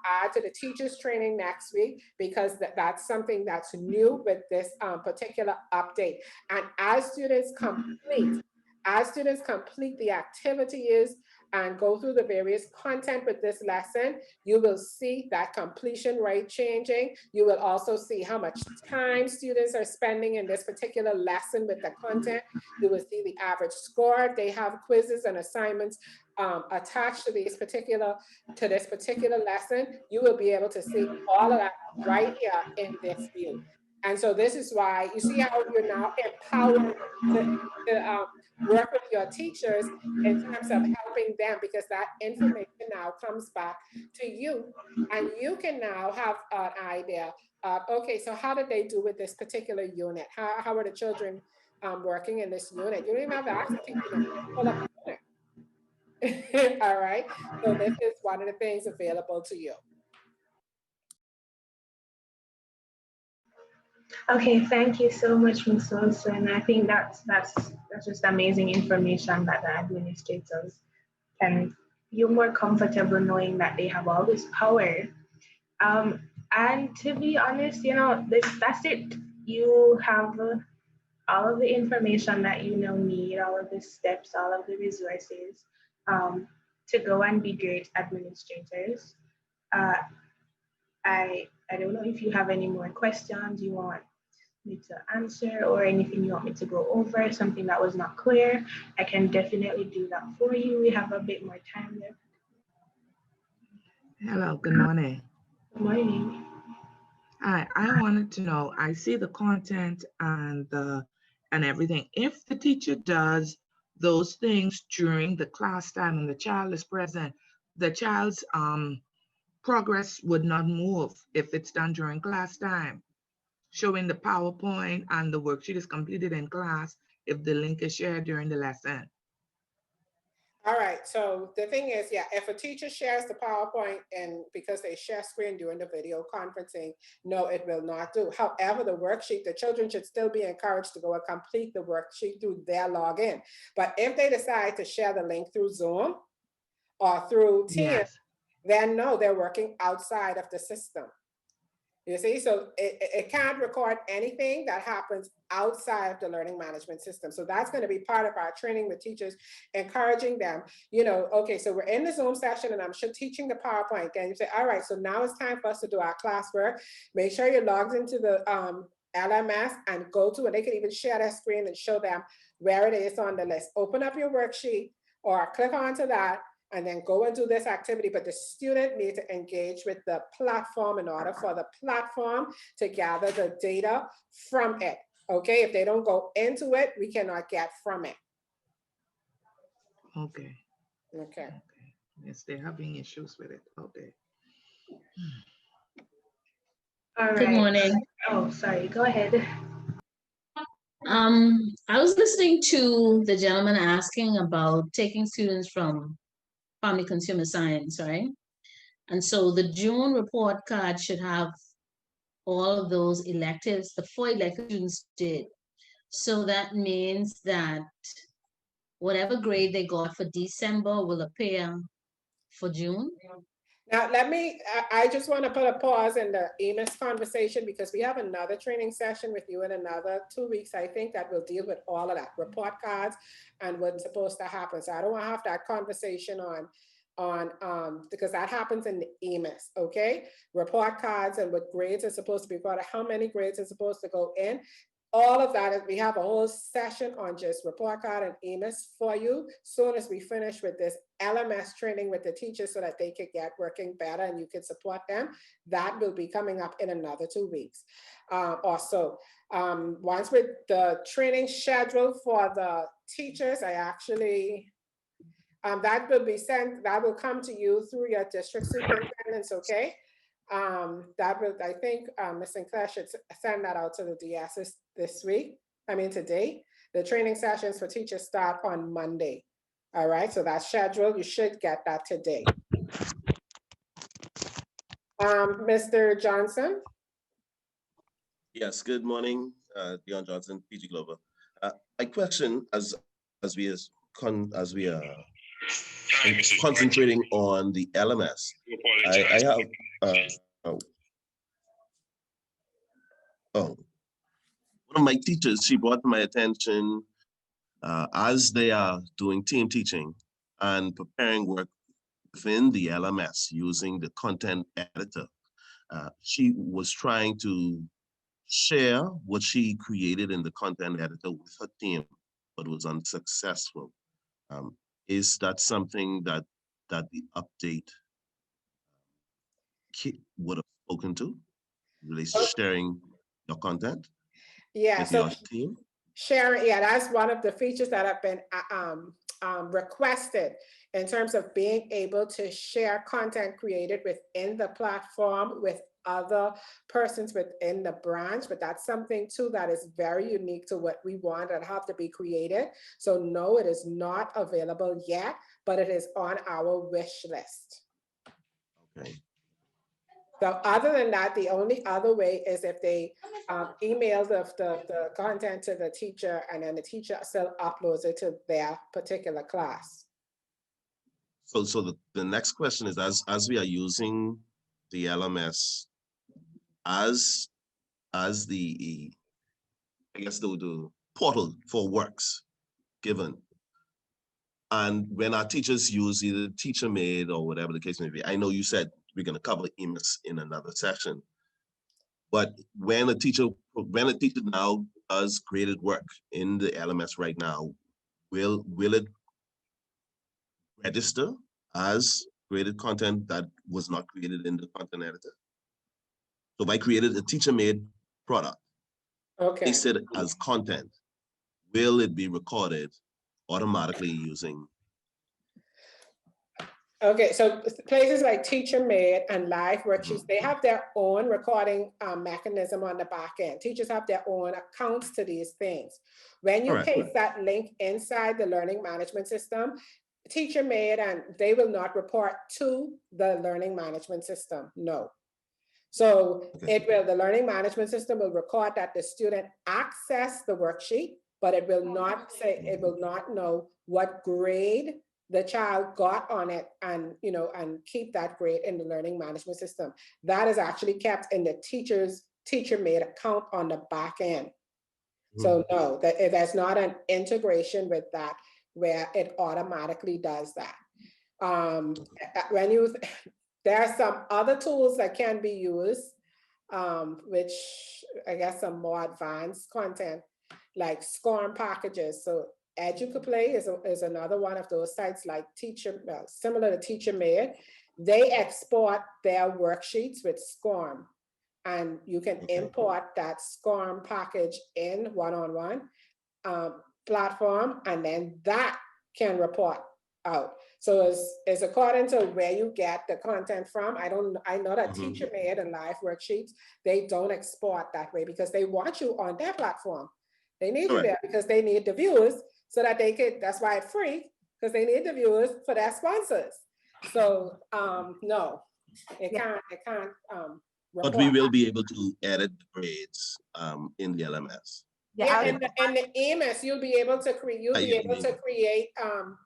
add to the teachers training next week, because that's something that's new with this particular update. And as students complete the activities and go through the various content with this lesson, you will see that completion rate changing. You will also see how much time students are spending in this particular lesson with the content. You will see the average score. If they have quizzes and assignments attached to this particular lesson, you will be able to see all of that right here in this view. And so this is why you see how you're now empowered to work with your teachers in terms of helping them, because that information now comes back to you, and you can now have an idea of, okay, so how did they do with this particular unit? How are the children working in this unit? You don't even have to ask the teacher to pull up the unit. All right, so this is one of the things available to you. Okay, thank you so much, Ms. Wilson. I think that's just amazing information that the administrators can feel more comfortable knowing that they have all this power. And to be honest, that's it. You have all of the information that you need, all of the steps, all of the resources to go and be great administrators. I don't know if you have any more questions you want me to answer, or anything you want me to go over, something that was not clear. I can definitely do that for you. We have a bit more time left. Hello, good morning. Good morning. Hi, I wanted to know, I see the content and everything. If the teacher does those things during the class time and the child is present, the child's progress would not move if it's done during class time. Showing the PowerPoint and the worksheet is completed in class if the link is shared during the lesson. All right, so the thing is, yeah, if a teacher shares the PowerPoint and because they share screen during the video conferencing, no, it will not do. However, the worksheet, the children should still be encouraged to go and complete the worksheet through their login. But if they decide to share the link through Zoom or through Teams, yes, then no, they're working outside of the system. You see, so it can't record anything that happens outside of the learning management system. So that's going to be part of our training with teachers, encouraging them, okay, so we're in the Zoom session and I'm teaching the PowerPoint. Then you say, all right, so now it's time for us to do our classwork. Make sure you're logged into the LMS and go to it. They can even share their screen and show them where it is on the list. Open up your worksheet or click onto that, and then go and do this activity. But the student needs to engage with the platform in order for the platform to gather the data from it. Okay, if they don't go into it, we cannot get from it. Okay. Okay. Yes, they're having issues with it. Okay. All right. Good morning. Oh, sorry, go ahead. I was listening to the gentleman asking about taking students from Family Consumer Science, right? And so the June report card should have all of those electives, the 4 elective students did. So that means that whatever grade they got for December will appear for June. Now, I just want to put a pause in the EMIS conversation, because we have another training session with you in another 2 weeks, I think, that will deal with all of that, report cards and what's supposed to happen. So I don't want to have that conversation because that happens in the EMIS, okay? Report cards and what grades are supposed to be brought, how many grades are supposed to go in. All of that, we have a whole session on just report card and EMIS for you soon as we finish with this LMS training with the teachers so that they could get working better and you can support them. That will be coming up in another 2 weeks or so. Once with the training schedule for the teachers, I actually, that will be sent, that will come to you through your district superintendents, okay? That will, I think Ms. Sinclair should send that out to the DSs this week. Today. The training sessions for teachers start on Monday. All right, so that's scheduled. You should get that today. Mr. Johnson? Yes, good morning, Dion Johnson, PG Global. My question, as as we are concentrating on the LMS, I have one of my teachers, she brought to my attention as they are doing team teaching and preparing work within the LMS using the content editor. She was trying to share what she created in the content editor with her team, but was unsuccessful. Is that something that the update would have spoken to, related to sharing your content Yeah, with so your team? sharing, yeah, that's one of the features that have been requested in terms of being able to share content created within the platform with other persons within the branch. But that's something too that is very unique to what we want and have to be created. So no, it is not available yet, but it is on our wish list. Okay. So other than that, the only other way is if they email the content to the teacher, and then the teacher still uploads it to their particular class. So the next question is, as we are using the LMS as the, I guess, the portal for works given, and when our teachers use either teacher made or whatever the case may be, I know you said we're going to cover EMIS in another session, but when a teacher now does graded work in the LMS right now, will it register as graded content that was not created in the content editor? So if I created a teacher-made product, Okay. placed it as content, will it be recorded automatically using? Okay, so places like Teacher Made and Live Worksheets, they have their own recording mechanism on the back end. Teachers have their own accounts to these things. When you paste that link inside the learning management system, Teacher Made, and they will not report to the learning management system, no. So the learning management system will record that the student accessed the worksheet, but it will not say, it will not know what grade the child got on it, and and keep that grade in the learning management system. That is actually kept in the teacher-made account on the back end. So no, there's not an integration with that where it automatically does that. There are some other tools that can be used, which I guess some more advanced content, like Scorm Packages. So Educaplay is another one of those sites, like similar to Teacher Made. They export their worksheets with Scorm, and you can import that Scorm package in one-on-one platform, and then that can report out. So it's according to where you get the content from. I know that Teacher Made and Live Worksheets, they don't export that way because they want you on their platform. They need you there because they need the viewers so that they could, that's why it's free, because they need the viewers for their sponsors. So no, it can't but we will be able to edit the grades in the LMS. Yeah, and the EMIS, you'll be able to create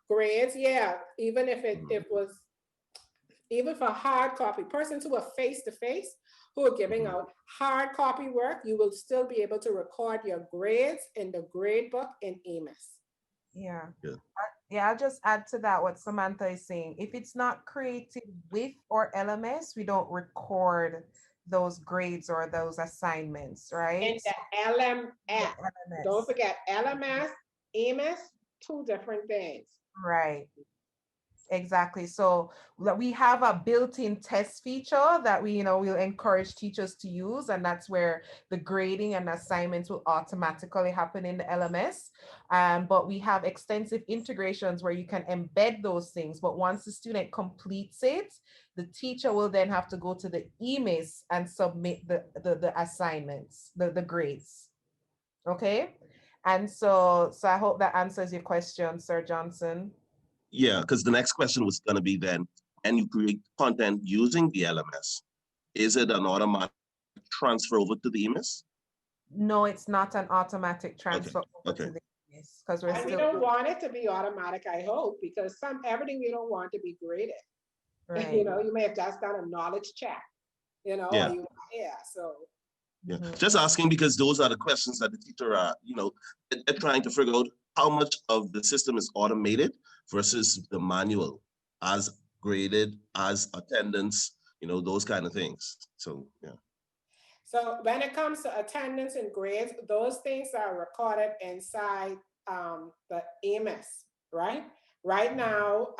grades. Yeah, even if it was, even for hard copy, persons who are face-to-face, who are giving out hard copy work, you will still be able to record your grades in the grade book in EMIS. Yeah. Yeah, I'll just add to that what Samantha is saying. If it's not created with or LMS, we don't record those grades or those assignments, right? In the LMS. Don't forget LMS, EMIS, two different things. Right. Exactly. So we have a built-in test feature that we'll encourage teachers to use, and that's where the grading and assignments will automatically happen in the LMS. But we have extensive integrations where you can embed those things. But once the student completes it, the teacher will then have to go to the EMIS and submit the assignments, the grades. Okay. And so I hope that answers your question, Sir Johnson. Yeah, because the next question was going to be then, and you create content using the LMS, is it an automatic transfer over to the EMIS? No, it's not an automatic transfer over to the Yes, because we're And we still don't want it to be automatic, I hope, because everything we don't want to be graded. right. You know, you may have just done a knowledge check, you know, Yeah. or you, yeah, so. Yeah, Mhm. just asking because those are the questions that the teacher are, you know, they're trying to figure out how much of the system is automated versus the manual, as graded, as attendance, you know, those kind of things. So, yeah. So when it comes to attendance and grades, those things are recorded inside the EMIS, right? Right now,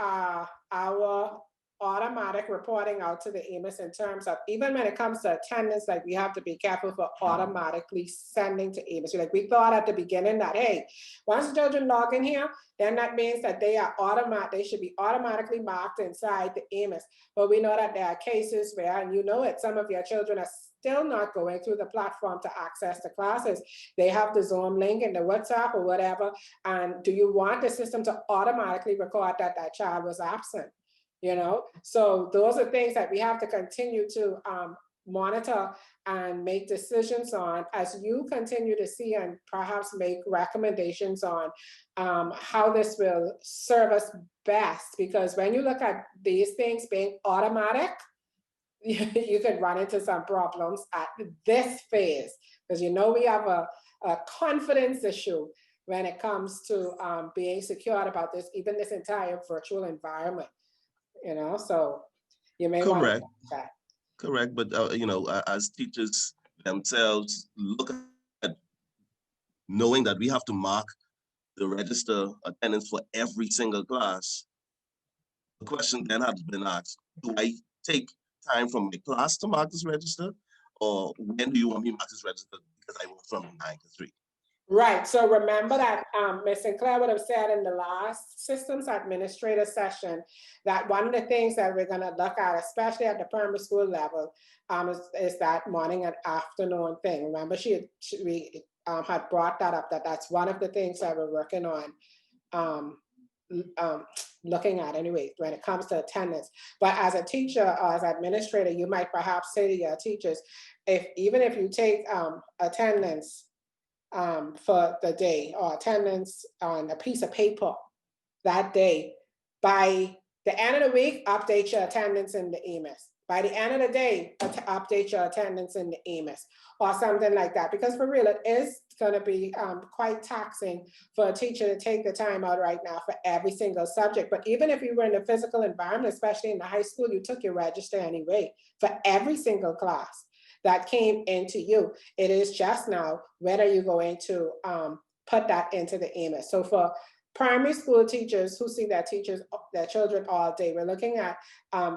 our automatic reporting out to the EMIS in terms of, even when it comes to attendance, like we have to be careful for automatically sending to EMIS. Like we thought at the beginning that, hey, once the children log in here, then that means that they should be automatically marked inside the EMIS. But we know that there are cases where, and you know it, some of your children are still not going through the platform to access the classes. They have the Zoom link in the WhatsApp or whatever. And do you want the system to automatically record that that child was absent? You know, so those are things that we have to continue to monitor and make decisions on as you continue to see and perhaps make recommendations on how this will serve us best. Because when you look at these things being automatic, you could run into some problems at this phase, because you know we have a confidence issue when it comes to being secure about this, even this entire virtual environment, you know, so you may want to Correct. watch that. Correct. But, you know, as teachers themselves look at knowing that we have to mark the register attendance for every single class, the question then has been asked, do I take time from my class to mark this register? Or when do you want me to mark this register because I work from 9 to 3? Right, so remember that Ms. Sinclair would have said in the last systems administrator session that one of the things that we're gonna look at, especially at the primary school level, is that morning and afternoon thing. Remember we had brought that up, that's one of the things that we're working on looking at anyway, when it comes to attendance. But as a teacher or as an administrator, you might perhaps say to your teachers, even if you take attendance for the day or attendance on a piece of paper that day, by the end of the week, update your attendance in the EMIS. By the end of the day, update your attendance in the EMIS or something like that. Because for real, it is gonna be quite taxing for a teacher to take the time out right now for every single subject. But even if you were in a physical environment, especially in the high school, you took your register anyway for every single class that came into you. It is just now whether you're going to put that into the EMIS. So for primary school teachers who see their children all day, we're looking at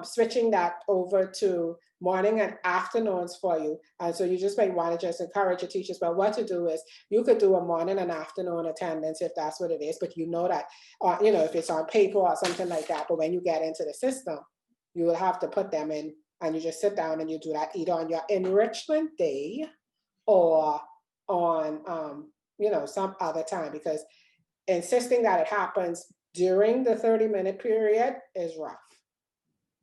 switching that over to morning and afternoons for you. And so you just may want to just encourage your teachers, but what to do is you could do a morning and afternoon attendance if that's what it is, but you know that, you know, if it's on paper or something like that, but when you get into the system, you will have to put them in. And you just sit down and you do that either on your enrichment day or on, you know, some other time, because insisting that it happens during the 30-minute period is rough.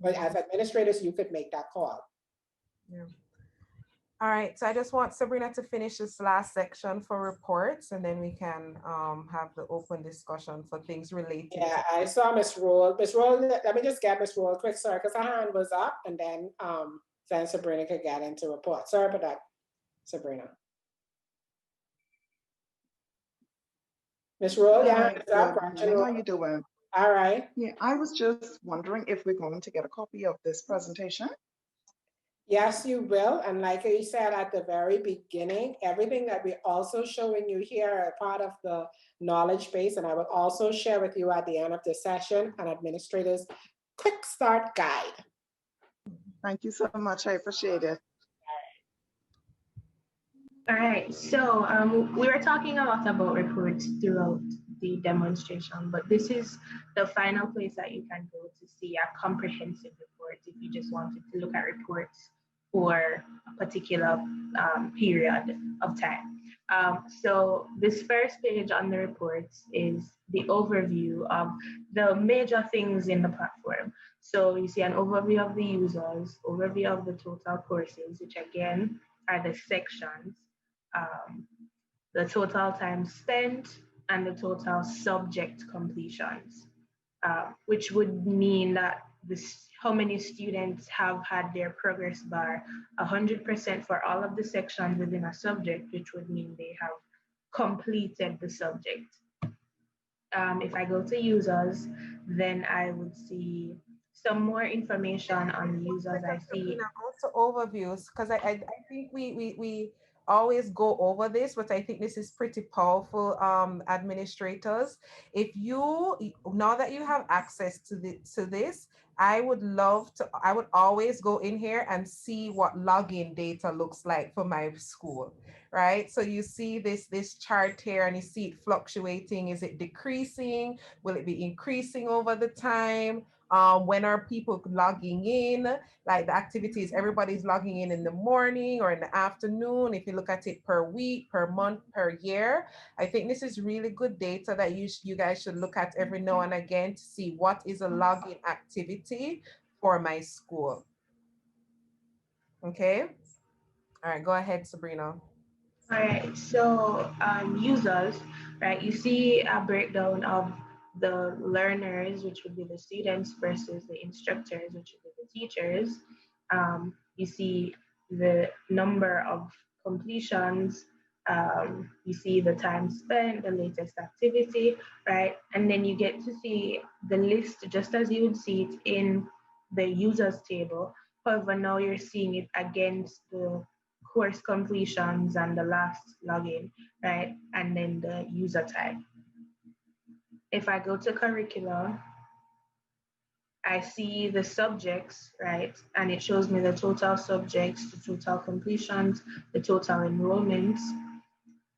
But as administrators, you could make that call. Yeah. All right, so I just want Sabrina to finish this last section for reports, and then we can have the open discussion for things related. Yeah, I saw Miss Roll. Miss Roll, let me just get Miss Roll quick, sorry, because her hand was up, and then Sabrina could get into report. Sorry about that, Sabrina. Miss Roll, yeah, Hi, good morning. How you doing? All right. Yeah, I was just wondering if we're going to get a copy of this presentation. Yes, you will. And like you said at the very beginning, everything that we're also showing you here are part of the knowledge base. And I will also share with you at the end of the session an administrator's quick start guide. Thank you so much. I appreciate it. All right, so we were talking a lot about reports throughout the demonstration, but this is the final place that you can go to see a comprehensive report if you just wanted to look at reports for a particular period of time. So this first page on the reports is the overview of the major things in the platform. So you see an overview of the users, overview of the total courses, which again are the sections, the total time spent, and the total subject completions, which would mean that how many students have had their progress bar 100% for all of the sections within a subject, which would mean they have completed the subject. If I go to users, then I would see some more information on the users. I see also overviews, because I think we always go over this, but I think this is pretty powerful, administrators. If you, now that you have access to this, I would always go in here and see what login data looks like for my school, right? So you see this chart here and you see it fluctuating. Is it decreasing? Will it be increasing over the time? When are people logging in? Like the activities, everybody's logging in the morning or in the afternoon. If you look at it per week, per month, per year, I think this is really good data that you guys should look at every now and again to see what is a login activity for my school. Okay. All right, go ahead, Sabrina. All right, so users, right, you see a breakdown of the learners, which would be the students, versus the instructors, which would be the teachers. You see the number of completions, you see the time spent, the latest activity, right? And then you get to see the list just as you would see it in the users table. However, now you're seeing it against the course completions and the last login, right? And then the user type. If I go to Curricula, I see the subjects, right? And it shows me the total subjects, the total completions, the total enrollments.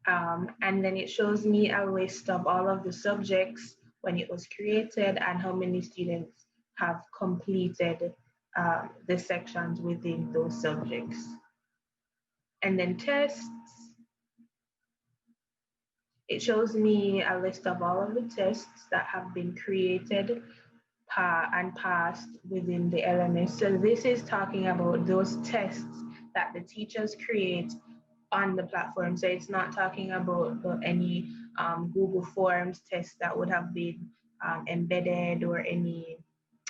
And then it shows me a list of all of the subjects when it was created and how many students have completed the sections within those subjects. And then tests, it shows me a list of all of the tests that have been created and passed within the LMS. So this is talking about those tests that the teachers create on the platform. So it's not talking about any Google Forms tests that would have been embedded, or any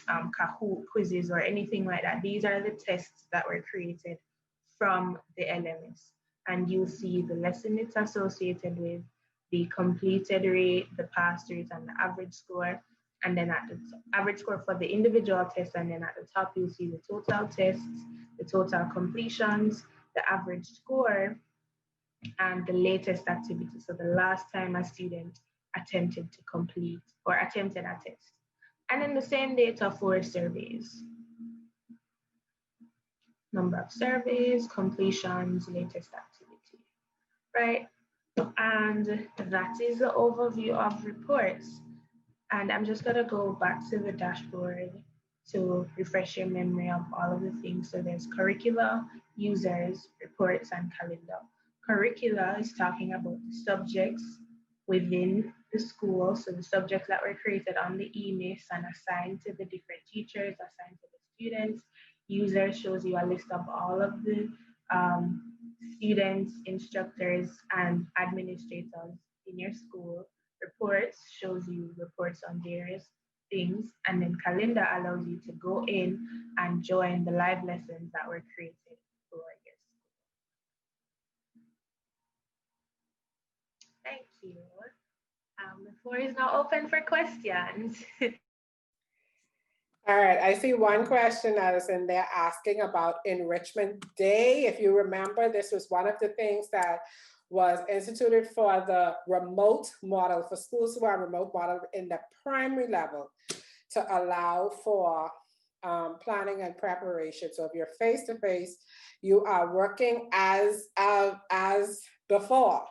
Kahoot quizzes or anything like that. These are the tests that were created from the LMS. And you'll see the lesson it's associated with, the completed rate, the pass rate, and the average score. And then at the average score for the individual test, and then at the top, you'll see the total tests, the total completions, the average score, and the latest activity. So the last time a student attempted to complete or attempted a test. And then the same data for surveys. Number of surveys, completions, latest activity, right? And that is the overview of reports. And I'm just gonna go back to the dashboard to refresh your memory of all of the things. So there's Curricula, users, reports, and calendar. Curricula is talking about the subjects within the school. So the subjects that were created on the EMIS and assigned to the different teachers, assigned to the students. User shows you a list of all of the students, instructors, and administrators in your school. Reports shows you reports on various things, and then calendar allows you to go in and join the live lessons that were created for your school. Thank you. The floor is now open for questions. All right, I see one question that is in there asking about Enrichment Day. If you remember, this was one of the things that was instituted for the remote model, for schools who are remote model in the primary level, to allow for planning and preparation. So if you're face-to-face, you are working as before.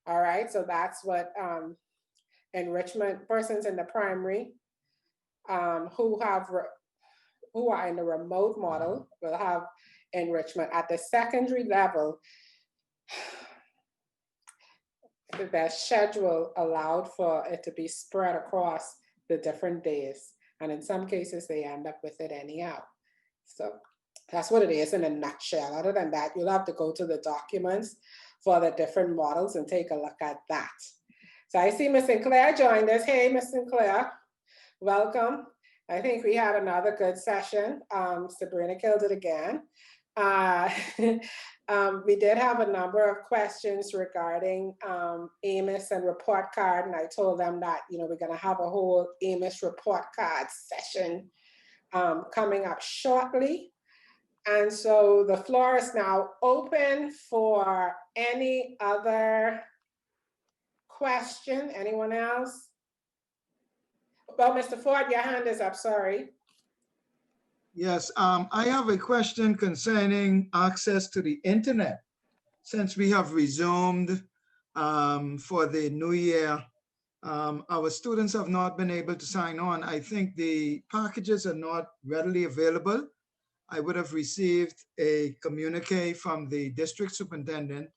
All right, so that's what enrichment persons in the primary who are in the remote model will have enrichment. At the secondary level, the schedule allowed for it to be spread across the different days. And in some cases, they end up with it anyhow. So that's what it is in a nutshell. Other than that, you'll have to go to the documents for the different models and take a look at that. So I see Miss Sinclair joined us. Hey, Miss Sinclair, welcome. I think we had another good session. Sabrina killed it again. We did have a number of questions regarding AMIS and report card, and I told them that, you know, we're gonna have a whole AMIS report card session coming up shortly. And so the floor is now open for any other question. Anyone else? Well, Mr. Ford, your hand is up, sorry. Yes, I have a question concerning access to the internet. Since we have resumed for the new year, our students have not been able to sign on. I think the packages are not readily available. I would have received a communique from the district superintendent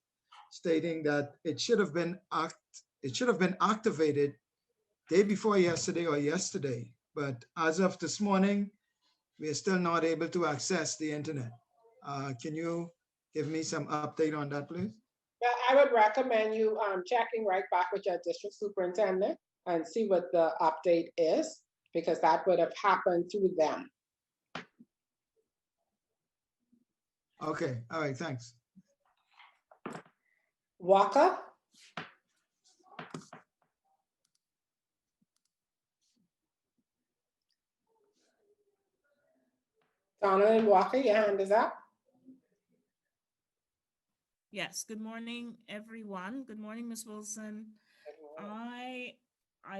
stating that it should have been activated day before yesterday or yesterday. But as of this morning, we are still not able to access the internet. Can you give me some update on that, please? Yeah, I would recommend you checking right back with your district superintendent and see what the update is, because that would have happened through them. Okay, all right, thanks. Walker? Donald Walker, your hand is up. Yes, good morning, everyone. Good morning, Ms. Wilson. I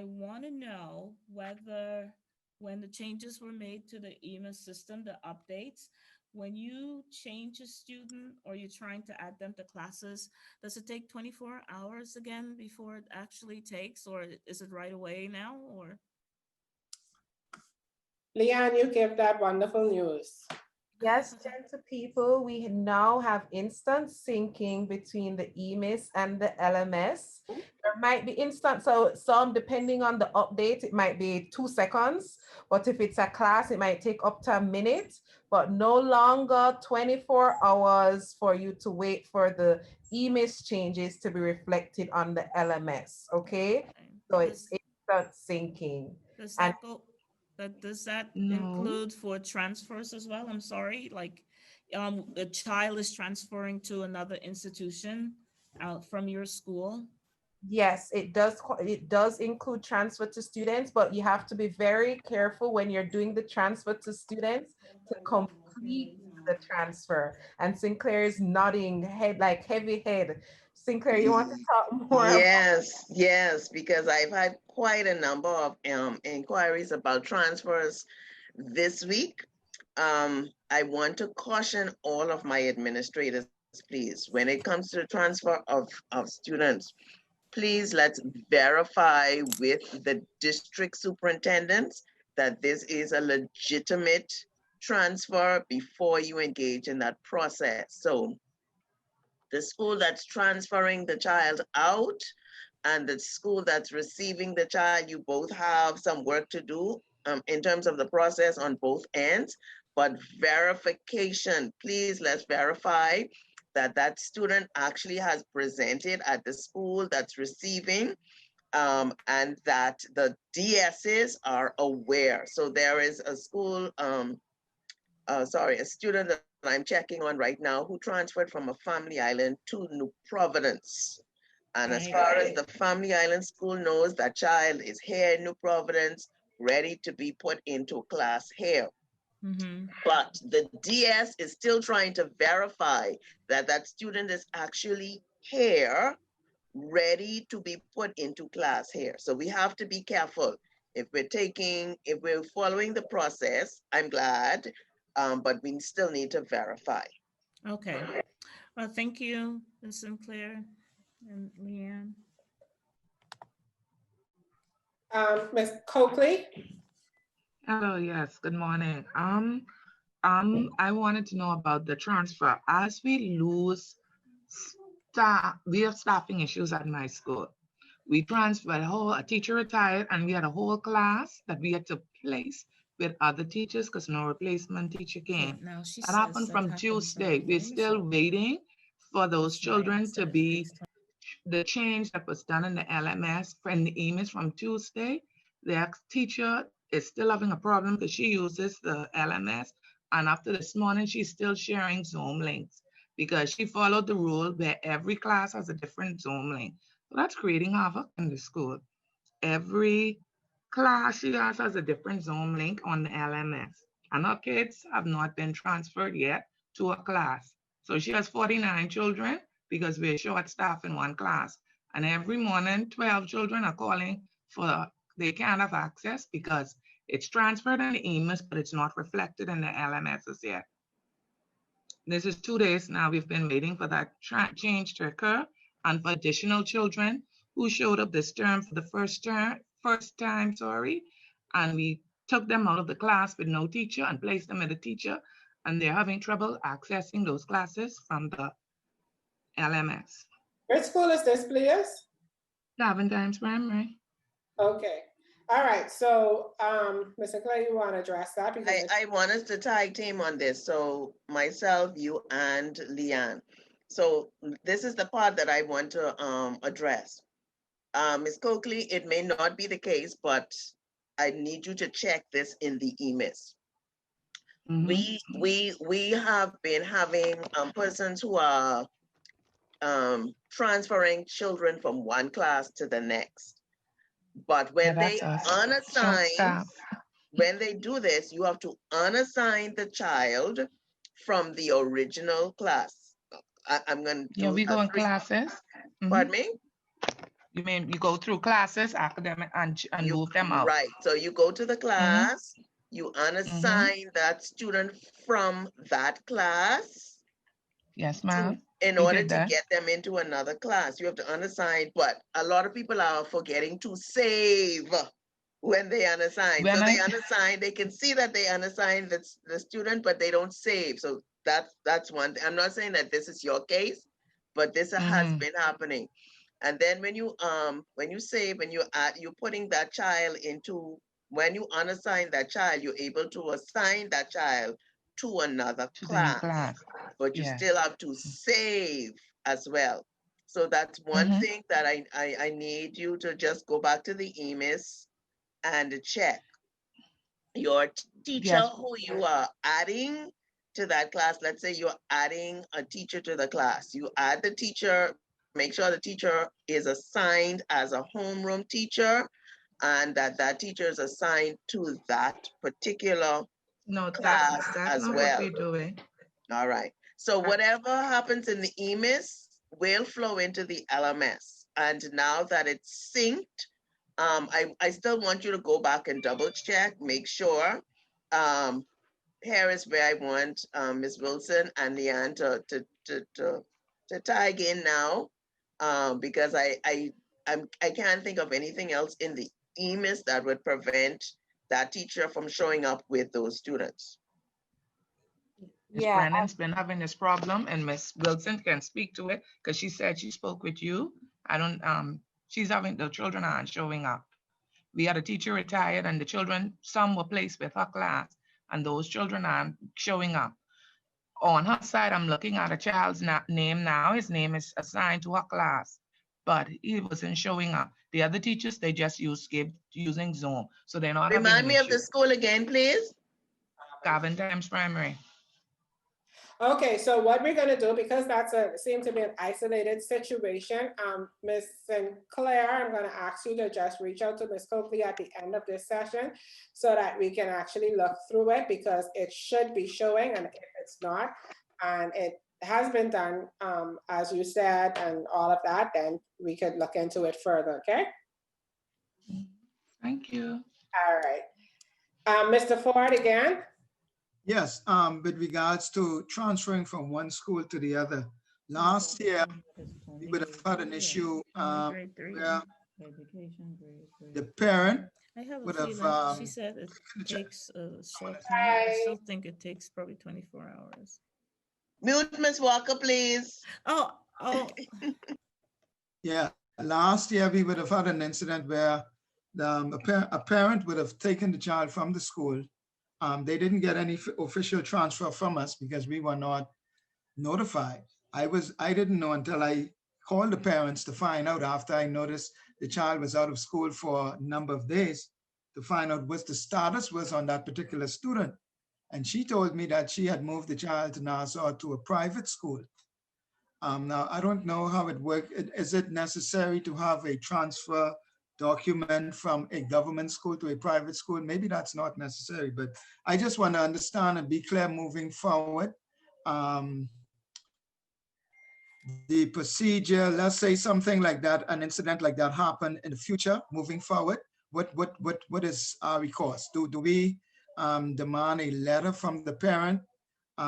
want to know whether when the changes were made to the EMIS system, the updates, when you change a student or you're trying to add them to classes, does it take 24 hours again before it actually takes, or is it right away now? Or Leanne, you give that wonderful news. Yes, gentle people, we now have instant syncing between the EMIS and the LMS. There might be instant, so some, depending on the update, it might be 2 seconds, but if it's a class, it might take up to a minute, but no longer 24 hours for you to wait for the EMIS changes to be reflected on the LMS, okay? So it's instant syncing. Does that go? Does that No. include for transfers as well? I'm sorry, like a child is transferring to another institution out from your school? Yes, it does include transfer to students, but you have to be very careful when you're doing the transfer to students to complete the transfer. And Sinclair is nodding head, like heavy head. Sinclair, you want to talk more? Yes, because I've had quite a number of inquiries about transfers this week. I want to caution all of my administrators, please, when it comes to the transfer of students, please let's verify with the district superintendents that this is a legitimate transfer before you engage in that process. So the school that's transferring the child out and the school that's receiving the child, you both have some work to do in terms of the process on both ends, but verification, please let's verify that that student actually has presented at the school that's receiving and that the DSs are aware. So there is a school, a student that I'm checking on right now who transferred from a Family Island to New Providence. And as far as the Family Island school knows, that child is here in New Providence, ready to be put into class here. Mm-hmm. But the DS is still trying to verify that that student is actually here, ready to be put into class here. So we have to be careful. If we're following the process, I'm glad, but we still need to verify. Okay. Well, thank you, Ms. Sinclair and Leanne. Ms. Coakley? Hello, yes, good morning. I wanted to know about the transfer. As we lose staff, we have staffing issues at my school. We transferred a teacher retired, and we had a whole class that we had to place with other teachers because no replacement teacher came. Now she That happened from Tuesday. We're still waiting for those children to be the change that was done in the LMS from the emails from Tuesday, the teacher is still having a problem because she uses the LMS. And after this morning, she's still sharing Zoom links because she followed the rule where every class has a different Zoom link. So that's creating havoc in the school. Every class she has a different Zoom link on the LMS. And her kids have not been transferred yet to a class. So she has 49 children because we're short staffed in one class. And every morning, 12 children are calling for, they can't have access because it's transferred in the emails, but it's not reflected in the LMSs yet. This is 2 days now. We've been waiting for that change to occur. And for additional children who showed up this term for the first time, and we took them out of the class with no teacher and placed them with a teacher, and they're having trouble accessing those classes from the LMS. Which school is this, please? Times Primary. Okay. All right. So, Mr. Clay, you want to address that? Because I want us to tag team on this. So myself, you, and Leanne. So this is the part that I want to address. Ms. Coakley, it may not be the case, but I need you to check this in the emails. We have been having persons who are transferring children from one class to the next. But when they unassign, when they do this, you have to unassign the child from the original class. I'm going to do we go in classes. Pardon me? You mean you go through classes, academic, and move them out? Right. So you go to the class, you unassign that student from that class. Yes, ma'am. In order to get them into another class, you have to unassign, but a lot of people are forgetting to save when they unassign. So they unassign, they can see that they unassigned the student, but they don't save. So that's one. I'm not saying that this is your case, but this has been happening. And then when you save and you're putting that child into, when you unassign that child, you're able to assign that child to another class. But you still have to save as well. So that's one thing that I need you to just go back to the emails and check. Your teacher who you are adding to that class, let's say you're adding a teacher to the class. You add the teacher, make sure the teacher is assigned as a homeroom teacher and that teacher is assigned to that particular class as well. What we're doing. All right. So whatever happens in the EMIS will flow into the LMS. And now that it's synced, I still want you to go back and double check, make sure. Here is where I want Ms. Wilson and Leanne to tag in now, because I can't think of anything else in the EMIS that would prevent that teacher from showing up with those students. Ms. Brennan's been having this problem, and Ms. Wilson can speak to it because she said she spoke with you. She's having, the children aren't showing up. We had a teacher retired, and the children, some were placed with her class, and those children aren't showing up. On her side, I'm looking at a child's name now. His name is assigned to her class, but he wasn't showing up. The other teachers, they just using Zoom, so they're not. Remind me of the school again, please. Times Primary. Okay, so what we're gonna do, because that's seems to be an isolated situation, Ms. Sinclair, I'm gonna ask you to just reach out to Ms. Coakley at the end of this session so that we can actually look through it, because it should be showing, and if it's not, and it has been done, as you said, and all of that, then we could look into it further, okay? Thank you. All right. Mr. Ford again? Yes, with regards to transferring from one school to the other. Last year, we would have had an issue where the parent would have. She said it takes a short time. I still think it takes probably 24 hours. Mute Ms. Walker, please. Oh. Yeah, last year we would have had an incident where a parent would have taken the child from the school. They didn't get any official transfer from us because we were not notified. I didn't know until I called the parents to find out after I noticed the child was out of school for a number of days to find out what the status was on that particular student. And she told me that she had moved the child to Nassau to a private school. Now, I don't know how it works. Is it necessary to have a transfer document from a government school to a private school? Maybe that's not necessary, but I just want to understand and be clear moving forward. The procedure, let's say something like that, an incident like that happen in the future, moving forward, what is our recourse? Do we demand a letter from the parent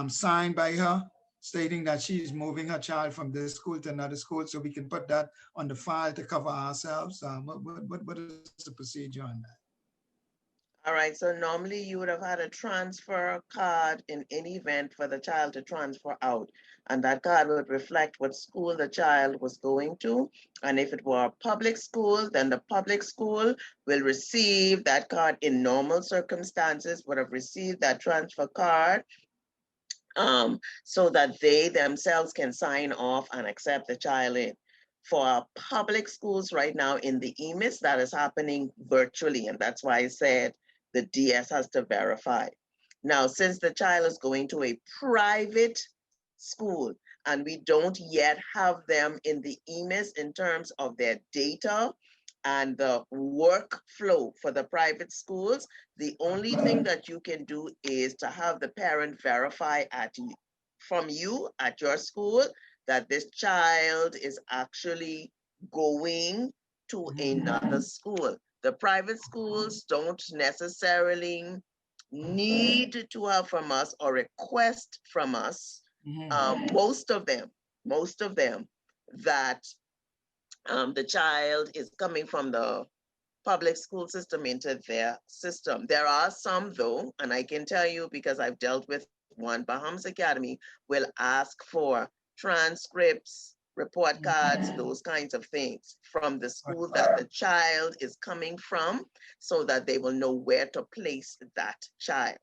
signed by her stating that she's moving her child from this school to another school so we can put that on the file to cover ourselves? What is the procedure on that? All right, so normally you would have had a transfer card in any event for the child to transfer out. And that card would reflect what school the child was going to. And if it were a public school, then the public school will receive that card in normal circumstances, would have received that transfer card so that they themselves can sign off and accept the child in. For our public schools right now in the EMIS, that is happening virtually. And that's why I said the DS has to verify. Now, since the child is going to a private school and we don't yet have them in the EMIS in terms of their data and the workflow for the private schools, the only thing that you can do is to have the parent verify from you at your school that this child is actually going to another school. The private schools don't necessarily need to have from us or request from us, most of them, that the child is coming from the public school system into their system. There are some though, and I can tell you because I've dealt with one, Bahamas Academy will ask for transcripts, report cards, those kinds of things from the school that the child is coming from so that they will know where to place that child.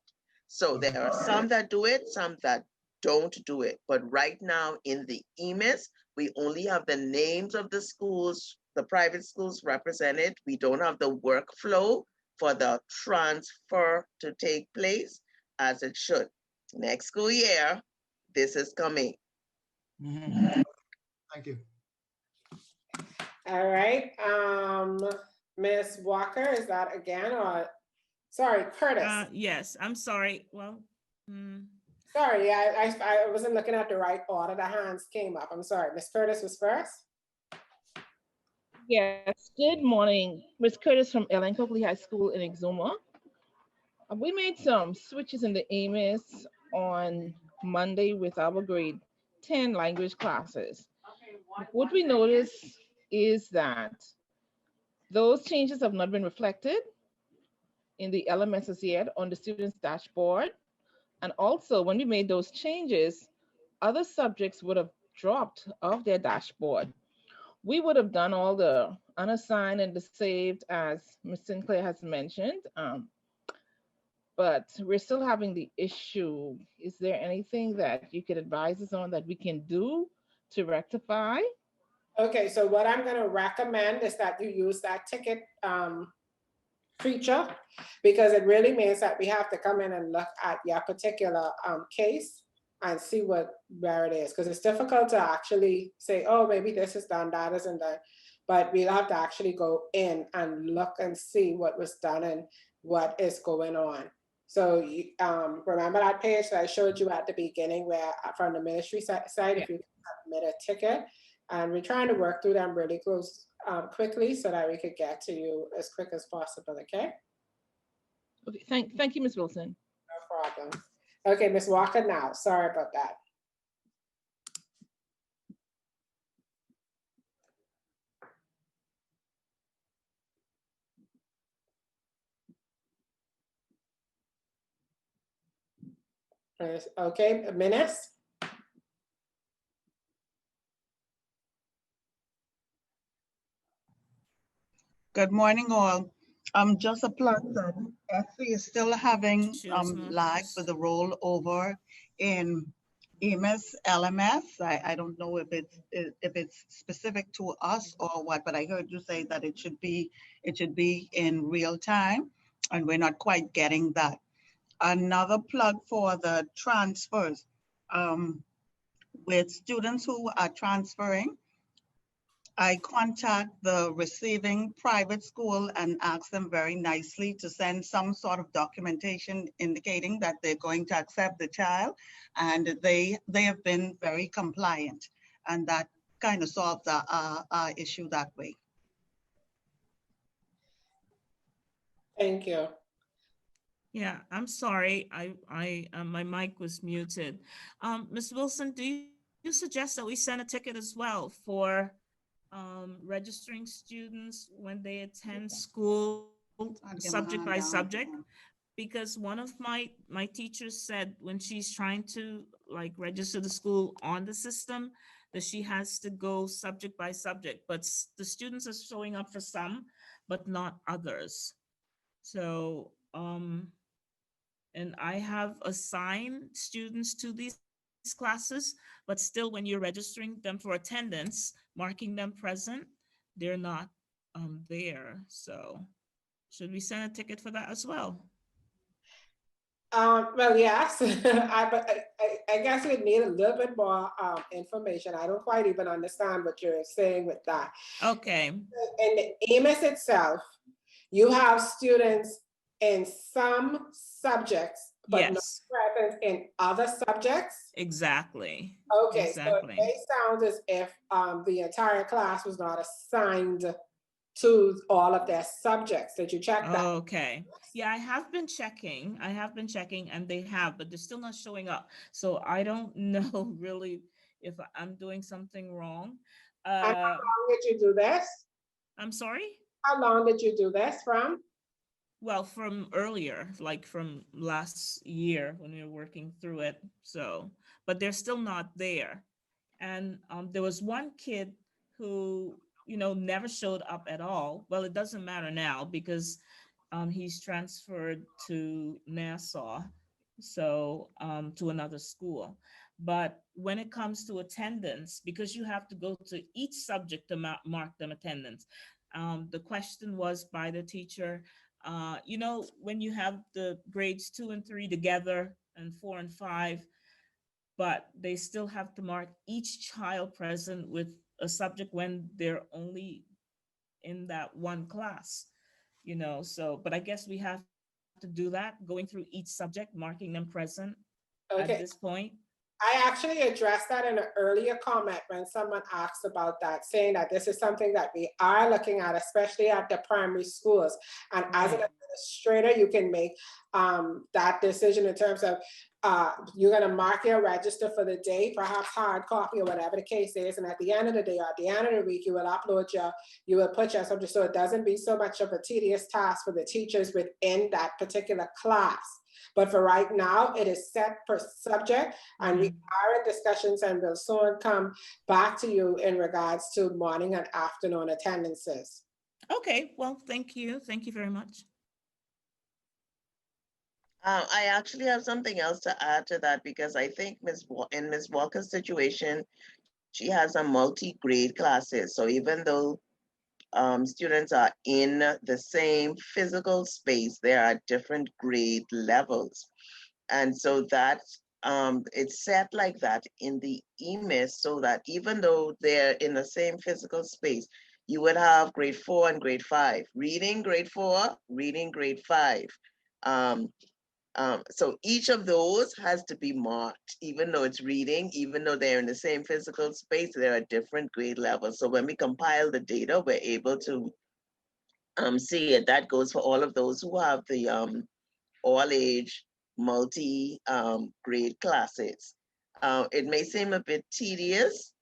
So there are some that do it, some that don't do it. But right now in the EMIS, we only have the names of the schools, the private schools represented. We don't have the workflow for the transfer to take place as it should. Next school year, this is coming. Thank you. All right, Ms. Walker, is that again, or, sorry, Curtis? Yes, I'm sorry, well. Sorry, yeah, I wasn't looking at the right order, the hands came up, I'm sorry. Ms. Curtis was first? Yes, good morning. Ms. Curtis from Ellen Coakley High School in Exuma. We made some switches in the AMIS on Monday with our grade 10 language classes. What we noticed is that those changes have not been reflected in the LMS as yet on the student's dashboard. And also when we made those changes, other subjects would have dropped off their dashboard. We would have done all the unassigned and the saved as Ms. Sinclair has mentioned, but we're still having the issue. Is there anything that you could advise us on that we can do to rectify? Okay, so what I'm gonna recommend is that you use that ticket feature, because it really means that we have to come in and look at your particular case and see where it is, because it's difficult to actually say, oh, maybe this is done, that isn't done, but we'll have to actually go in and look and see what was done and what is going on. So remember that page that I showed you at the beginning where from the ministry side, if you submit a ticket, and we're trying to work through them really close, quickly so that we could get to you as quick as possible, okay? Okay, thank you, Ms. Wilson. No problem. Okay, Ms. Walker now, sorry about that. Okay, Menace? Good morning, all. Just a plug that FE is still having lag for the rollover in EMIS, LMS. I don't know if it's specific to us or what, but I heard you say that it should be in real time, and we're not quite getting that. Another plug for the transfers. With students who are transferring, I contact the receiving private school and ask them very nicely to send some sort of documentation indicating that they're going to accept the child, and they have been very compliant, and that kind of solves our issue that way. Thank you. Yeah, I'm sorry. My mic was muted. Ms. Wilson, do you suggest that we send a ticket as well for registering students when they attend school subject by subject? Because one of my teachers said when she's trying to like register the school on the system, that she has to go subject by subject, but the students are showing up for some, but not others. So, and I have assigned students to these classes, but still when you're registering them for attendance, marking them present, they're not there. So should we send a ticket for that as well? Well, yes, I guess we need a little bit more information. I don't quite even understand what you're saying with that. Okay. In the AMIS itself, you have students in some subjects, but not Yes, present in other subjects. exactly. Okay, so it Exactly. may sound as if the entire class was not assigned to all of their subjects. Did you check that? Okay. Yeah, I have been checking. And they have, but they're still not showing up. So I don't know really if I'm doing something wrong. And how long did you do this? I'm sorry? How long did you do this from? Well, from earlier, like from last year when we were working through it. So, but they're still not there. And there was one kid who, never showed up at all. Well, it doesn't matter now because he's transferred to Nassau, so to another school. But when it comes to attendance, because you have to go to each subject to mark them attendance, the question was by the teacher, when you have the grades 2 and 3 together and 4 and 5, but they still have to mark each child present with a subject when they're only in that one class, so, but I guess we have to do that, going through each subject, marking them present at Okay. this point. I actually addressed that in an earlier comment when someone asked about that, saying that this is something that we are looking at, especially at the primary schools. And as an administrator, you can make that decision in terms of you're going to mark your register for the day, perhaps hard copy or whatever the case is. And at the end of the day or at the end of the week, you will put your subject so it doesn't be so much of a tedious task for the teachers within that particular class. But for right now, it is set per subject, and we are in discussions and will soon come back to you in regards to morning and afternoon attendances. Okay, well, thank you. Thank you very much. I actually have something else to add to that because I think in Ms. Walker's situation, she has a multi-grade classes. So even though students are in the same physical space, there are different grade levels. And so that it's set like that in the EMIS so that even though they're in the same physical space, you would have grade 4 and grade 5, reading grade 4, reading grade 5. So each of those has to be marked, even though it's reading, even though they're in the same physical space, there are different grade levels. So when we compile the data, we're able to see it. That goes for all of those who have the all age multi-grade classes. It may seem a bit tedious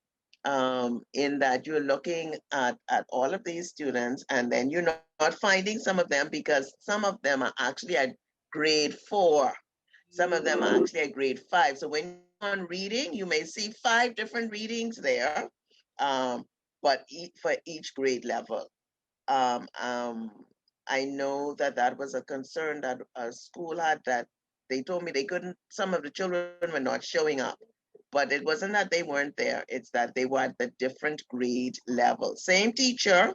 in that you're looking at all of these students and then you're not finding some of them because some of them are actually at grade 4. Some of them are actually at grade 5. So when you're on reading, you may see 5 different readings there, but for each grade level. I know that was a concern that a school had, that they told me some of the children were not showing up. but it wasn't that they weren't there. It's that they were at the different grade level. Same teacher,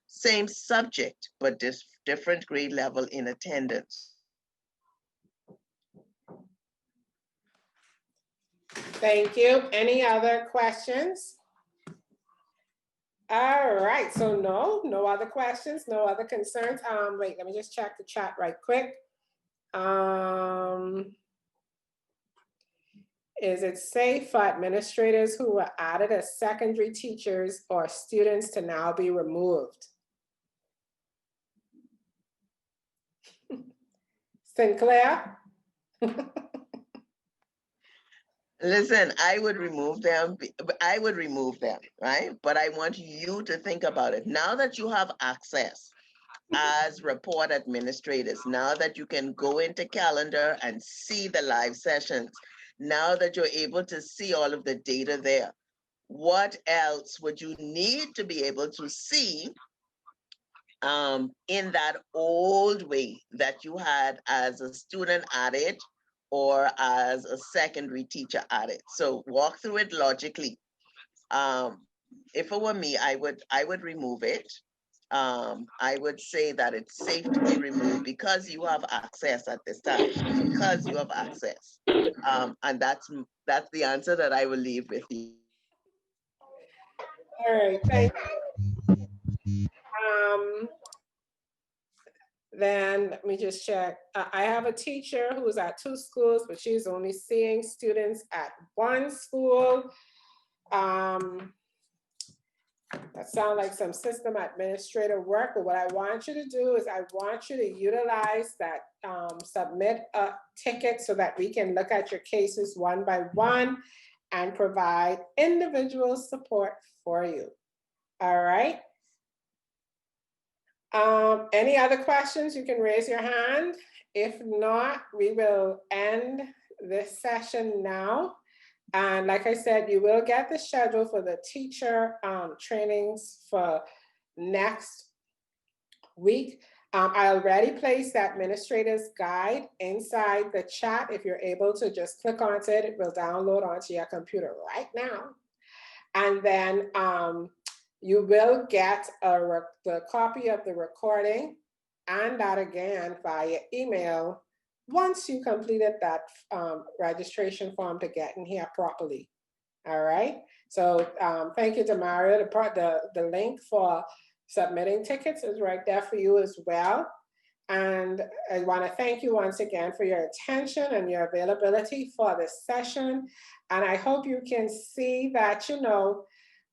same subject, but different grade level in attendance. Thank you. Any other questions? All right, so no other questions, no other concerns. Wait, let me just check the chat right quick. Is it safe for administrators who were added as secondary teachers or students to now be removed? Sinclair? Listen, I would remove them. I would remove them, right? But I want you to think about it. Now that you have access as report administrators, now that you can go into calendar and see the live sessions, now that you're able to see all of the data there, what else would you need to be able to see in that old way that you had as a student at it or as a secondary teacher at it? So walk through it logically. If it were me, I would remove it. I would say that it's safe to be removed because you have access at this time, because you have access. And that's the answer that I will leave with you. All right, thank you. Then let me just check. I have a teacher who's at 2 schools, but she's only seeing students at 1 school. That sounds like some system administrator work, but what I want you to do is I want you to utilize that submit a ticket so that we can look at your cases one by one and provide individual support for you. All right. Any other questions? You can raise your hand. If not, we will end this session now. And like I said, you will get the schedule for the teacher trainings for next week. I already placed that administrator's guide inside the chat. If you're able to just click onto it, it will download onto your computer right now. And then you will get the copy of the recording and that again via email once you completed that registration form to get in here properly. All right. So thank you to Mario. The link for submitting tickets is right there for you as well. And I want to thank you once again for your attention and your availability for this session. And I hope you can see that, you know,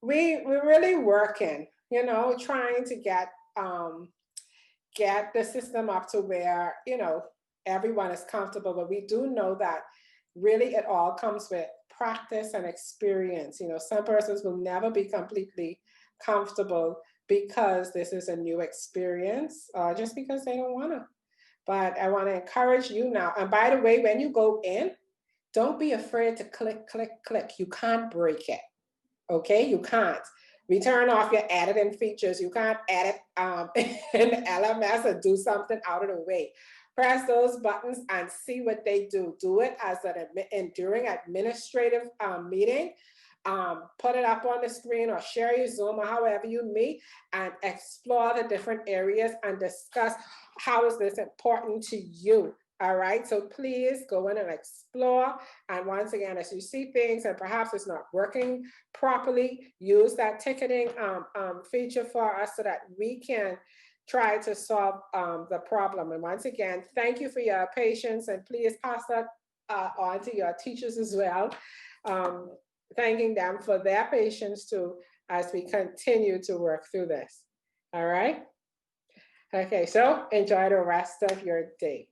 we're really working, you know, trying to get the system up to where, you know, everyone is comfortable, but we do know that really it all comes with practice and experience. You know, some persons will never be completely comfortable because this is a new experience, just because they don't want to. But I want to encourage you now. And by the way, when you go in, don't be afraid to click, click, click. You can't break it. Okay, you can't. We turn off your editing features. You can't edit in LMS or do something out of the way. Press those buttons and see what they do. Do it as an during administrative meeting. Put it up on the screen or share your Zoom or however you meet and explore the different areas and discuss how is this important to you. All right, so please go in and explore. And once again, as you see things and perhaps it's not working properly, use that ticketing feature for us so that we can try to solve the problem. And once again, thank you for your patience and please pass that on to your teachers as well. Thanking them for their patience too as we continue to work through this. All right. Okay, so enjoy the rest of your day.